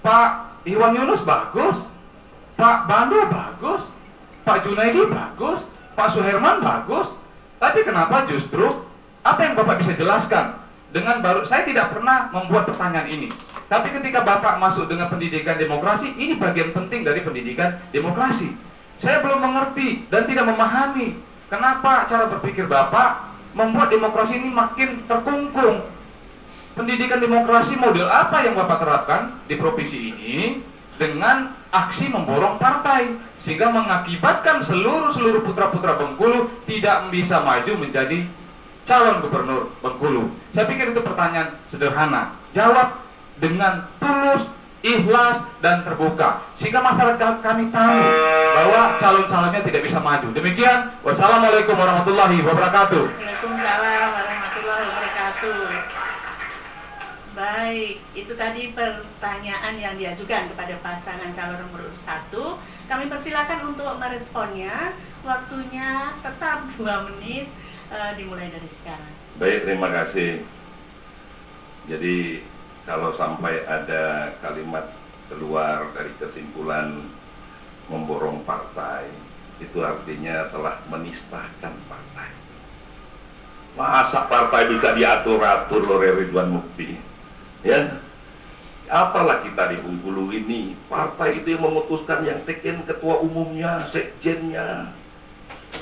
G: Pak Irwan Yunus bagus, Pak Bando bagus, Pak Junaidi bagus, Pak Suherman bagus. Tapi kenapa justru, apa yang Bapak bisa jelaskan? Dengan baru, saya tidak pernah membuat pertanyaan ini. Tapi ketika Bapak masuk dengan pendidikan demokrasi, ini bagian penting dari pendidikan demokrasi. Saya belum mengerti dan tidak memahami kenapa cara berpikir Bapak membuat demokrasi ini makin terkungkung. Pendidikan demokrasi model apa yang Bapak terapkan di provinsi ini dengan aksi memborong partai, sehingga mengakibatkan seluruh putra-putra Bengkulu tidak bisa maju menjadi calon gubernur Bengkulu. Saya pikir itu pertanyaan sederhana. Jawab dengan tulus, ikhlas, dan terbuka, sehingga masyarakat kami tahu bahwa calon-calonnya tidak bisa maju. Demikian, wassalamualaikum warahmatullahi wabarakatuh.
D: Waalaikumsalam warahmatullahi wabarakatuh. Baik, itu tadi pertanyaan yang diajukan kepada pasangan calon nomor urut 1. Kami persilakan untuk meresponnya. Waktunya tetap 2 menit, dimulai dari sekarang.
F: Baik, terima kasih. Jadi kalau sampai ada kalimat keluar dari kesimpulan memborong partai, itu artinya telah menistakan partai. Masa partai bisa diatur-atur oleh Ridwan Mukti? Ya, apalah kita di Bengkulu ini, partai itu yang memutuskan, yang teken ketua umumnya, sekjennya,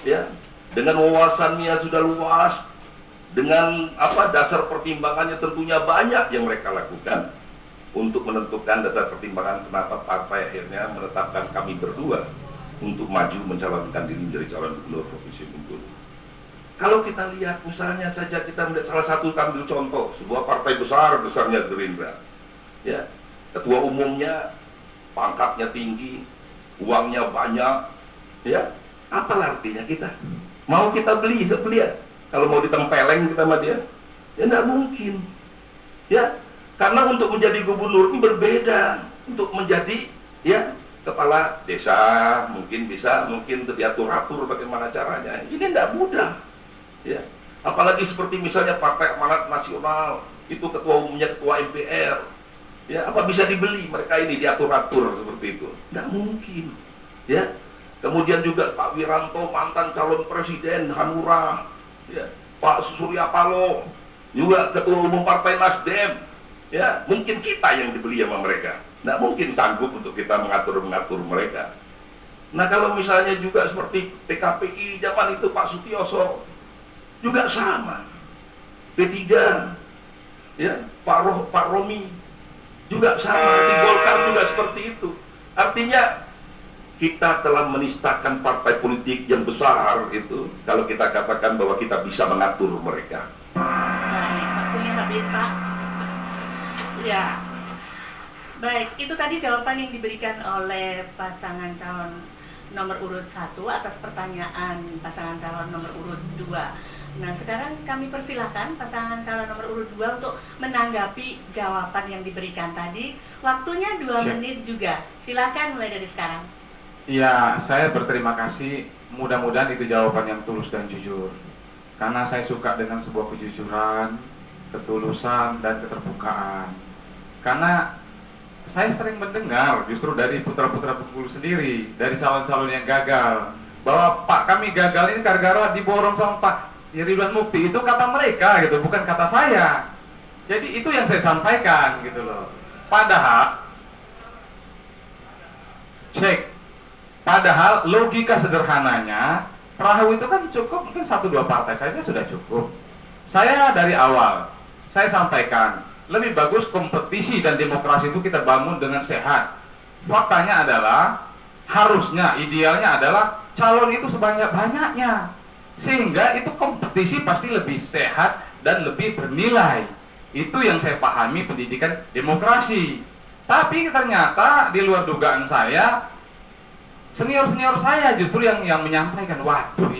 F: ya, dengan wawasannya sudah luas, dengan dasar pertimbangannya tentunya banyak yang mereka lakukan untuk menentukan dasar pertimbangan kenapa partai akhirnya menetapkan kami berdua untuk maju mencalonkan diri menjadi calon gubernur Provinsi Bengkulu. Kalau kita lihat misalnya saja, kita melihat salah satu, ambil contoh sebuah partai besarnya Gerindra, ya, ketua umumnya pangkatnya tinggi, uangnya banyak, ya, apalah artinya kita mau kita beli sebelian kalau mau ditempeleng kita sama dia, ya tidak mungkin, ya, karena untuk menjadi gubernur ini berbeda, untuk menjadi, ya, kepala desa mungkin bisa, mungkin diatur-atur bagaimana caranya, ini tidak mudah. Ya, apalagi seperti misalnya Partai Amanat Nasional, itu ketua umumnya ketua MPR, ya, apa bisa dibeli mereka ini, diatur-atur seperti itu? Tidak mungkin, ya. Kemudian juga Pak Wiranto, mantan calon presiden Hanura, ya, Pak Surya Paloh, juga ketua umum Partai Nasdem, ya, mungkin kita yang dibeli sama mereka. Tidak mungkin sanggup untuk kita mengatur mereka. Nah, kalau misalnya juga seperti PKPI zaman itu Pak Sutioso, juga sama, P3, ya, Pak Romi juga sama, di Golkar juga seperti itu. Artinya kita telah menistakan partai politik yang besar itu kalau kita katakan bahwa kita bisa mengatur mereka.
D: Baik, waktunya habis, Pak. Ya, baik, itu tadi jawaban yang diberikan oleh pasangan calon nomor urut 1 atas pertanyaan pasangan calon nomor urut 2. Nah, sekarang kami persilahkan pasangan calon nomor urut 2 untuk menanggapi jawaban yang diberikan tadi. Waktunya 2 menit juga. Silakan mulai dari sekarang.
G: Ya, saya berterima kasih. Mudah-mudahan itu jawaban yang tulus dan jujur. Karena saya suka dengan sebuah kejujuran, ketulusan, dan keterbukaan. Karena saya sering mendengar justru dari putra-putra Bengkulu sendiri, dari calon-calon yang gagal, bahwa Pak, kami gagal ini gara-gara diborong sama Pak Ridwan Mukti. Itu kata mereka gitu, bukan kata saya. Jadi itu yang saya sampaikan gitu loh. Padahal logika sederhananya, perahu itu kan cukup, mungkin 1-2 partai saja sudah cukup. Saya dari awal saya sampaikan, lebih bagus kompetisi dan demokrasi itu kita bangun dengan sehat. Faktanya adalah, harusnya, idealnya adalah calon itu sebanyak-banyaknya, sehingga itu kompetisi pasti lebih sehat dan lebih bernilai. Itu yang saya pahami pendidikan demokrasi. Tapi ternyata di luar dugaan saya, senior-senior saya justru yang menyampaikan, waduh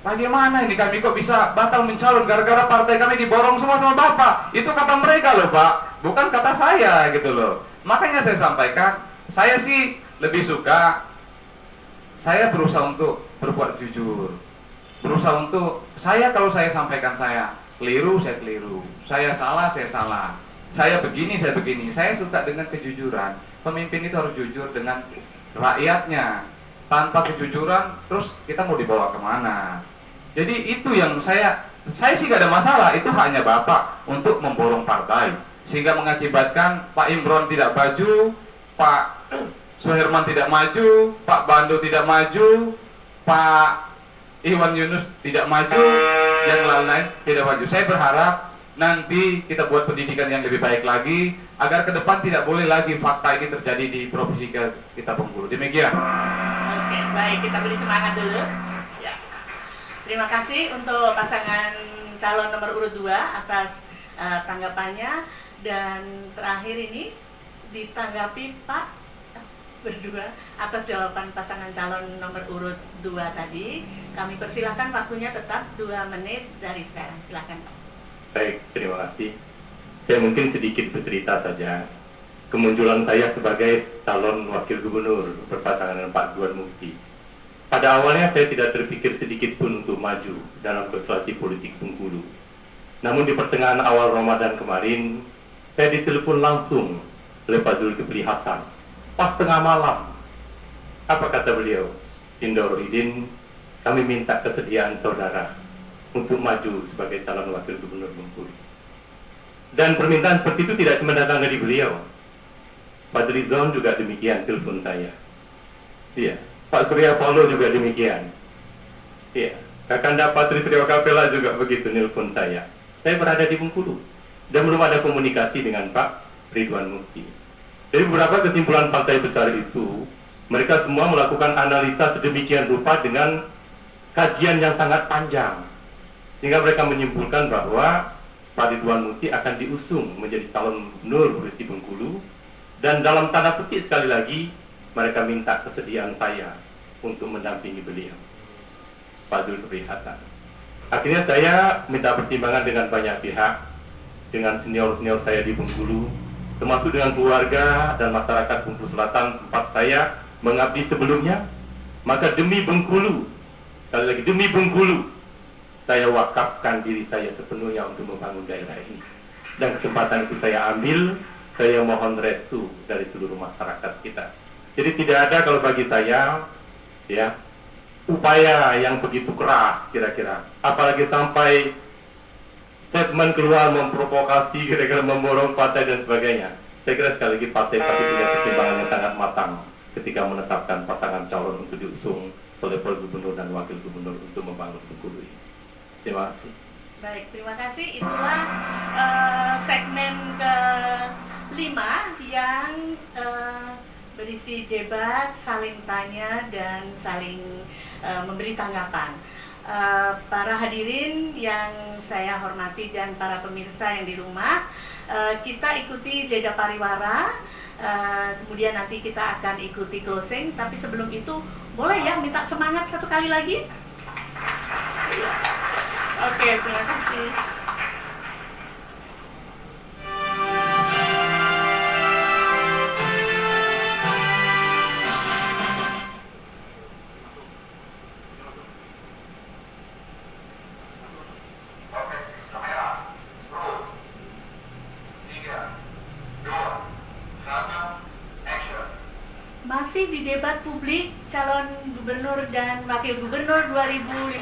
G: bagaimana ini kami kok bisa batal mencalon gara-gara partai kami diborong semua sama Bapak? Itu kata mereka loh Pak, bukan kata saya gitu loh. Makanya saya sampaikan, saya sih lebih suka, saya berusaha untuk berbuat jujur. Berusaha untuk, kalau saya sampaikan saya keliru, saya keliru. Saya salah, saya salah. Saya begini, saya begini. Saya suka dengan kejujuran. Pemimpin itu harus jujur dengan rakyatnya. Tanpa kejujuran, terus kita mau dibawa kemana? Jadi itu yang saya sih gak ada masalah. Itu haknya Bapak untuk memborong partai, sehingga mengakibatkan Pak Imron tidak maju, Pak Suherman tidak maju, Pak Bando tidak maju, Pak Iwan Yunus tidak maju, yang lain-lain tidak maju. Saya berharap nanti kita buat pendidikan yang lebih baik lagi, agar ke depan tidak boleh lagi fakta ini terjadi di provinsi kita Bengkulu. Demikian.
D: Oke, baik, kita beri semangat dulu. Ya. Terima kasih untuk pasangan calon nomor urut 2 atas tanggapannya. Dan terakhir ini ditanggapi Pak berdua atas jawaban pasangan calon nomor urut 2 tadi. Kami persilahkan, waktunya tetap 2 menit dari sekarang. Silakan Pak.
H: Baik, terima kasih. Saya mungkin sedikit bercerita saja. Kemunculan saya sebagai calon wakil gubernur berpasangan dengan Pak Duan Mufti. Pada awalnya saya tidak terpikir sedikit pun untuk maju dalam konstelasi politik Bengkulu. Namun di pertengahan awal Ramadan kemarin, saya ditelepon langsung oleh Pak Zulkifli Hasan. Pas tengah malam, apa kata beliau? Indorudin, kami minta kesediaan saudara untuk maju sebagai calon wakil gubernur Bengkulu. Dan permintaan seperti itu tidak cuma datang dari beliau. Pak Drizon juga demikian telepon saya. Iya, Pak Surya Paloh juga demikian. Iya, Kakanda Patris Rio Kapela juga begitu nelpon saya. Saya berada di Bengkulu dan belum ada komunikasi dengan Pak Ridwan Mufti. Dari beberapa kesimpulan partai besar itu, mereka semua melakukan analisa sedemikian rupa dengan kajian yang sangat panjang, sehingga mereka menyimpulkan bahwa Pak Ridwan Mufti akan diusung menjadi calon gubernur Provinsi Bengkulu. Dan dalam tanda petik sekali lagi, mereka minta kesediaan saya untuk mendampingi beliau, Pak Zulkifli Hasan. Akhirnya saya minta pertimbangan dengan banyak pihak, dengan senior-senior saya di Bengkulu, termasuk dengan keluarga dan masyarakat Bengkulu Selatan tempat saya mengabdi sebelumnya. Maka demi Bengkulu, sekali lagi demi Bengkulu, saya wakafkan diri saya sepenuhnya untuk membangun daerah ini. Dan kesempatan itu saya ambil. Saya mohon restu dari seluruh masyarakat kita. Jadi tidak ada kalau bagi saya, ya, upaya yang begitu keras kira-kira. Apalagi sampai statement keluar memprovokasi, kira-kira memborong partai dan sebagainya. Saya kira sekali lagi partai punya pertimbangan yang sangat matang ketika menetapkan pasangan calon untuk diusung selevel gubernur dan wakil gubernur untuk membangun Bengkulu ini. Terima kasih.
D: Baik, terima kasih. Itulah segmen ke-5 yang berisi debat, saling tanya, dan saling memberi tanggapan. Para hadirin yang saya hormati dan para pemirsa yang di rumah, kita ikuti jeda pariwara, kemudian nanti kita akan ikuti closing. Tapi sebelum itu, boleh ya minta semangat satu kali lagi? Oke, terima kasih. Masih di debat publik calon gubernur dan wakil gubernur 2015.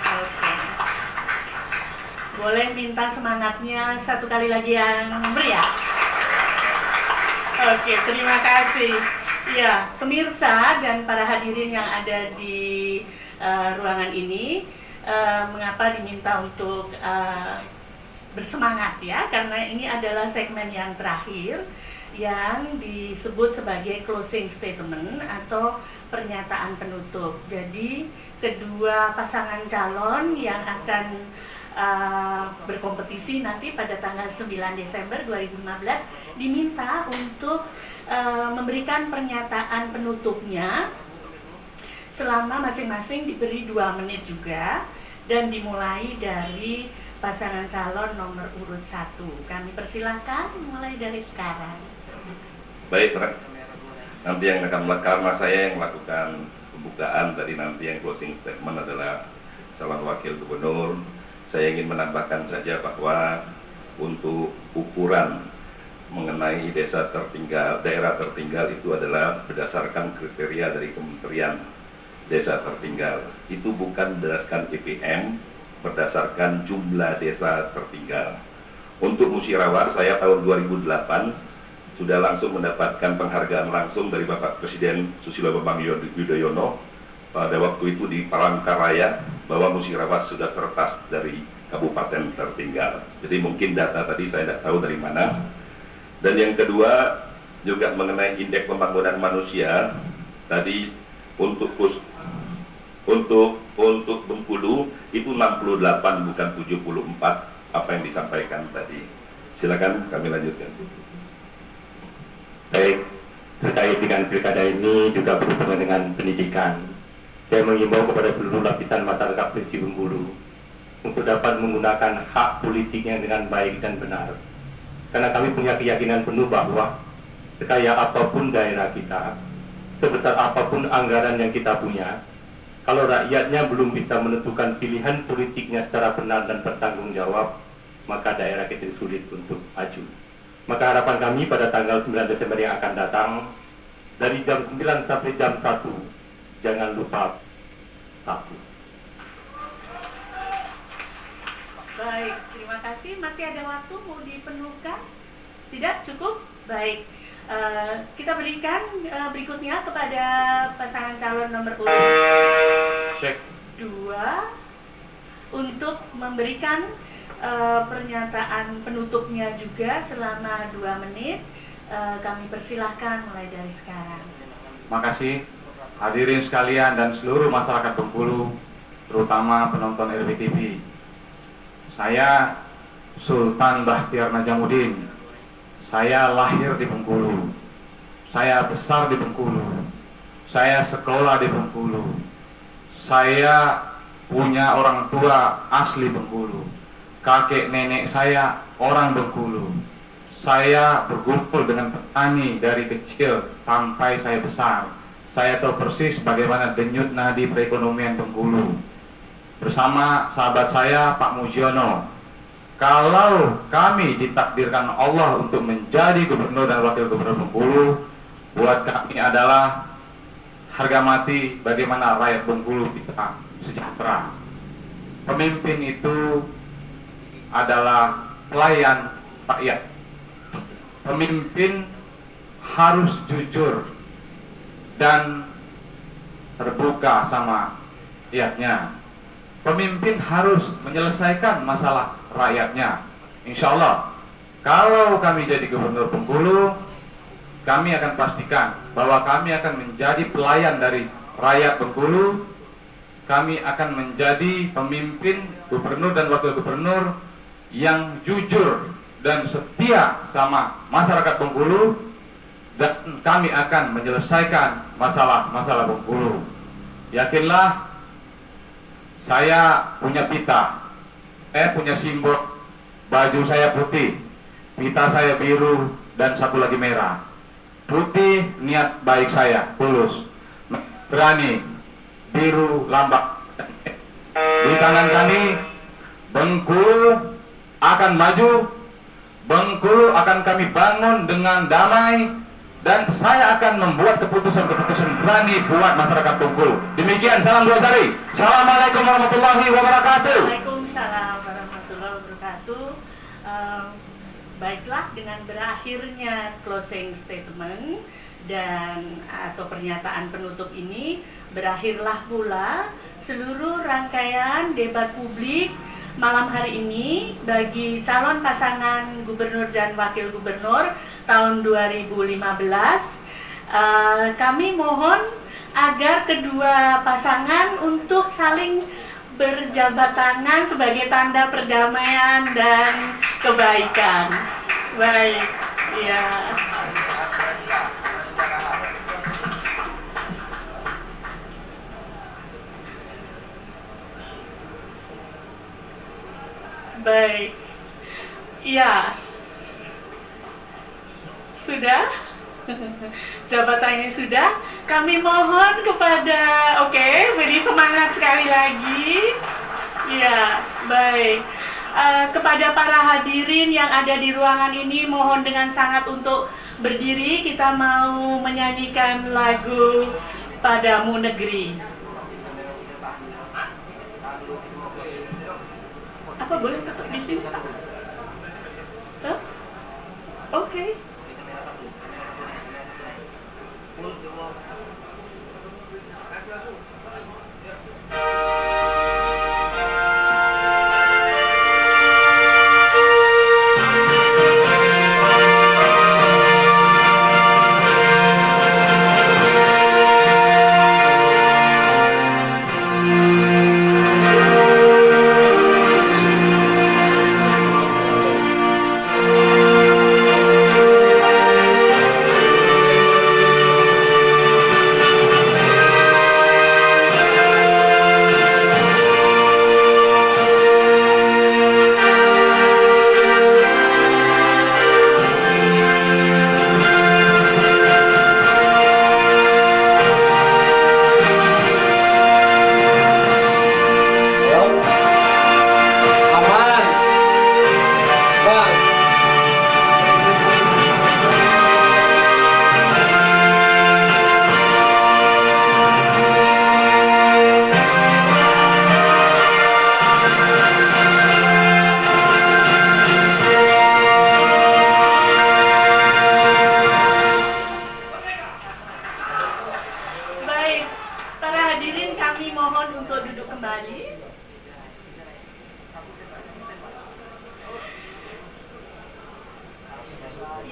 D: Oke. Boleh minta semangatnya satu kali lagi yang meriah. Oke, terima kasih. Ya, pemirsa dan para hadirin yang ada di ruangan ini, mengapa diminta untuk bersemangat ya? Karena ini adalah segmen yang terakhir yang disebut sebagai closing statement atau pernyataan penutup. Jadi kedua pasangan calon yang akan berkompetisi nanti pada tanggal 9 Desember 2015 diminta untuk memberikan pernyataan penutupnya selama masing-masing diberi 2 menit juga, dan dimulai dari pasangan calon nomor urut 1. Kami persilahkan mulai dari sekarang.
F: Baik, nanti yang akan karena saya yang melakukan pembukaan, tadi nanti yang closing statement adalah calon wakil gubernur. Saya ingin menambahkan saja bahwa untuk ukuran mengenai desa tertinggal, daerah tertinggal itu adalah berdasarkan kriteria dari Kementerian Desa Tertinggal. Itu bukan berdasarkan IPM, berdasarkan jumlah desa tertinggal. Untuk Musirawas, saya tahun 2008 sudah langsung mendapatkan penghargaan langsung dari Bapak Presiden Susilo Bambang Yudhoyono pada waktu itu di Palangkaraya, bahwa Musirawas sudah terlepas dari kabupaten tertinggal. Jadi mungkin data tadi saya tidak tahu dari mana. Dan yang kedua juga mengenai indeks pembangunan manusia tadi untuk Bengkulu itu 68 bukan 74 apa yang disampaikan tadi. Silakan kami lanjutkan.
H: Baik, terkait dengan pilkada ini juga berhubungan dengan pendidikan. Saya mengimbau kepada seluruh lapisan masyarakat Provinsi Bengkulu untuk dapat menggunakan hak politiknya dengan baik dan benar. Karena kami punya keyakinan penuh bahwa sekaya apapun daerah kita, sebesar apapun anggaran yang kita punya, kalau rakyatnya belum bisa menentukan pilihan politiknya secara benar dan bertanggung jawab, maka daerah kita sulit untuk maju. Maka harapan kami pada tanggal 9 Desember yang akan datang, dari jam 9 sampai jam 1, jangan lupa takut.
D: Baik, terima kasih. Masih ada waktu mau dipenuhkan? Tidak cukup? Baik. Kita berikan berikutnya kepada pasangan calon nomor urut 2 untuk memberikan pernyataan penutupnya juga selama 2 menit. Kami persilahkan mulai dari sekarang.
G: Makasih hadirin sekalian dan seluruh masyarakat Bengkulu, terutama penonton RBTV. Saya Sultan Bahtiar Najamuddin. Saya lahir di Bengkulu, saya besar di Bengkulu, saya sekolah di Bengkulu, saya punya orang tua asli Bengkulu, kakek nenek saya orang Bengkulu. Saya berkumpul dengan petani dari kecil sampai saya besar. Saya tahu persis bagaimana denyut nadi perekonomian Bengkulu. Bersama sahabat saya Pak Mujiono, kalau kami ditakdirkan Allah untuk menjadi gubernur dan wakil gubernur Bengkulu, buat kami adalah harga mati bagaimana rakyat Bengkulu kita sejahtera. Pemimpin itu adalah pelayan rakyat. Pemimpin harus jujur dan terbuka sama rakyatnya. Pemimpin harus menyelesaikan masalah rakyatnya. Insya Allah, kalau kami jadi gubernur Bengkulu, kami akan pastikan bahwa kami akan menjadi pelayan dari rakyat Bengkulu. Kami akan menjadi pemimpin gubernur dan wakil gubernur yang jujur dan setia sama masyarakat Bengkulu, dan kami akan menyelesaikan masalah-masalah Bengkulu. Yakinlah, saya punya pita, punya simbol. Baju saya putih, pita saya biru, dan satu lagi merah. Putih niat baik saya, tulus, berani, biru lambang. Di tangan kami, Bengkulu akan maju, Bengkulu akan kami bangun dengan damai, dan saya akan membuat keputusan-keputusan berani buat masyarakat Bengkulu. Demikian, salam dua jari. Assalamualaikum warahmatullahi wabarakatuh.
D: Waalaikumsalam warahmatullahi wabarakatuh. Baiklah, dengan berakhirnya closing statement dan atau pernyataan penutup ini, berakhirlah pula seluruh rangkaian debat publik malam hari ini bagi calon pasangan gubernur dan wakil gubernur tahun 2015. Kami mohon agar kedua pasangan untuk saling berjabat tangan sebagai tanda perdamaian dan kebaikan. Baik, ya. baik. Ya, sudah. Jabatannya sudah. Kami mohon kepada, beri semangat sekali lagi. Ya, baik. Kepada para hadirin yang ada di ruangan ini, mohon dengan sangat untuk berdiri. Kita mau menyanyikan lagu Padamu Negeri. Apa boleh tetap di sini, Pak? Huh? Oke.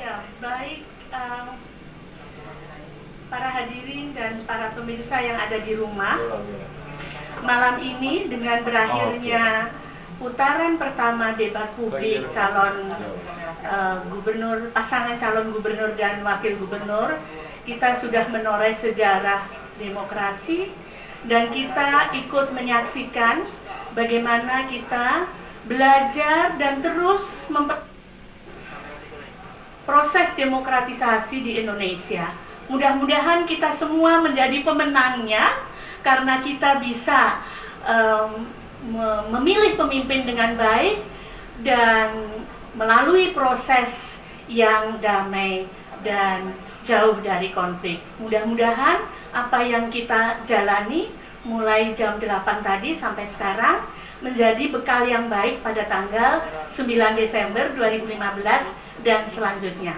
D: Ya, baik para hadirin dan para pemirsa yang ada di rumah. Malam ini dengan berakhirnya putaran pertama debat publik calon gubernur, pasangan calon gubernur dan wakil gubernur, kita sudah menoreh sejarah demokrasi dan kita ikut menyaksikan bagaimana kita belajar dan terus proses demokratisasi di Indonesia. Mudah-mudahan kita semua menjadi pemenangnya karena kita bisa memilih pemimpin dengan baik dan melalui proses yang damai dan jauh dari konflik. Mudah-mudahan apa yang kita jalani mulai jam 8 tadi sampai sekarang menjadi bekal yang baik pada tanggal 9 Desember 2015 dan selanjutnya.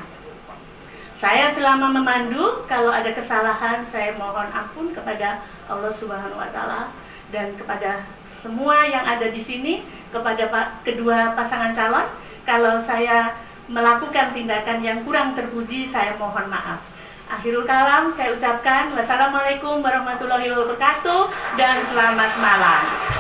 D: Saya selama memandu, kalau ada kesalahan saya mohon ampun kepada Allah Subhanahu wa Ta'ala dan kepada semua yang ada di sini, kepada kedua pasangan calon. Kalau saya melakukan tindakan yang kurang terpuji, saya mohon maaf. Akhirul kalam, saya ucapkan wassalamualaikum warahmatullahi wabarakatuh dan selamat malam.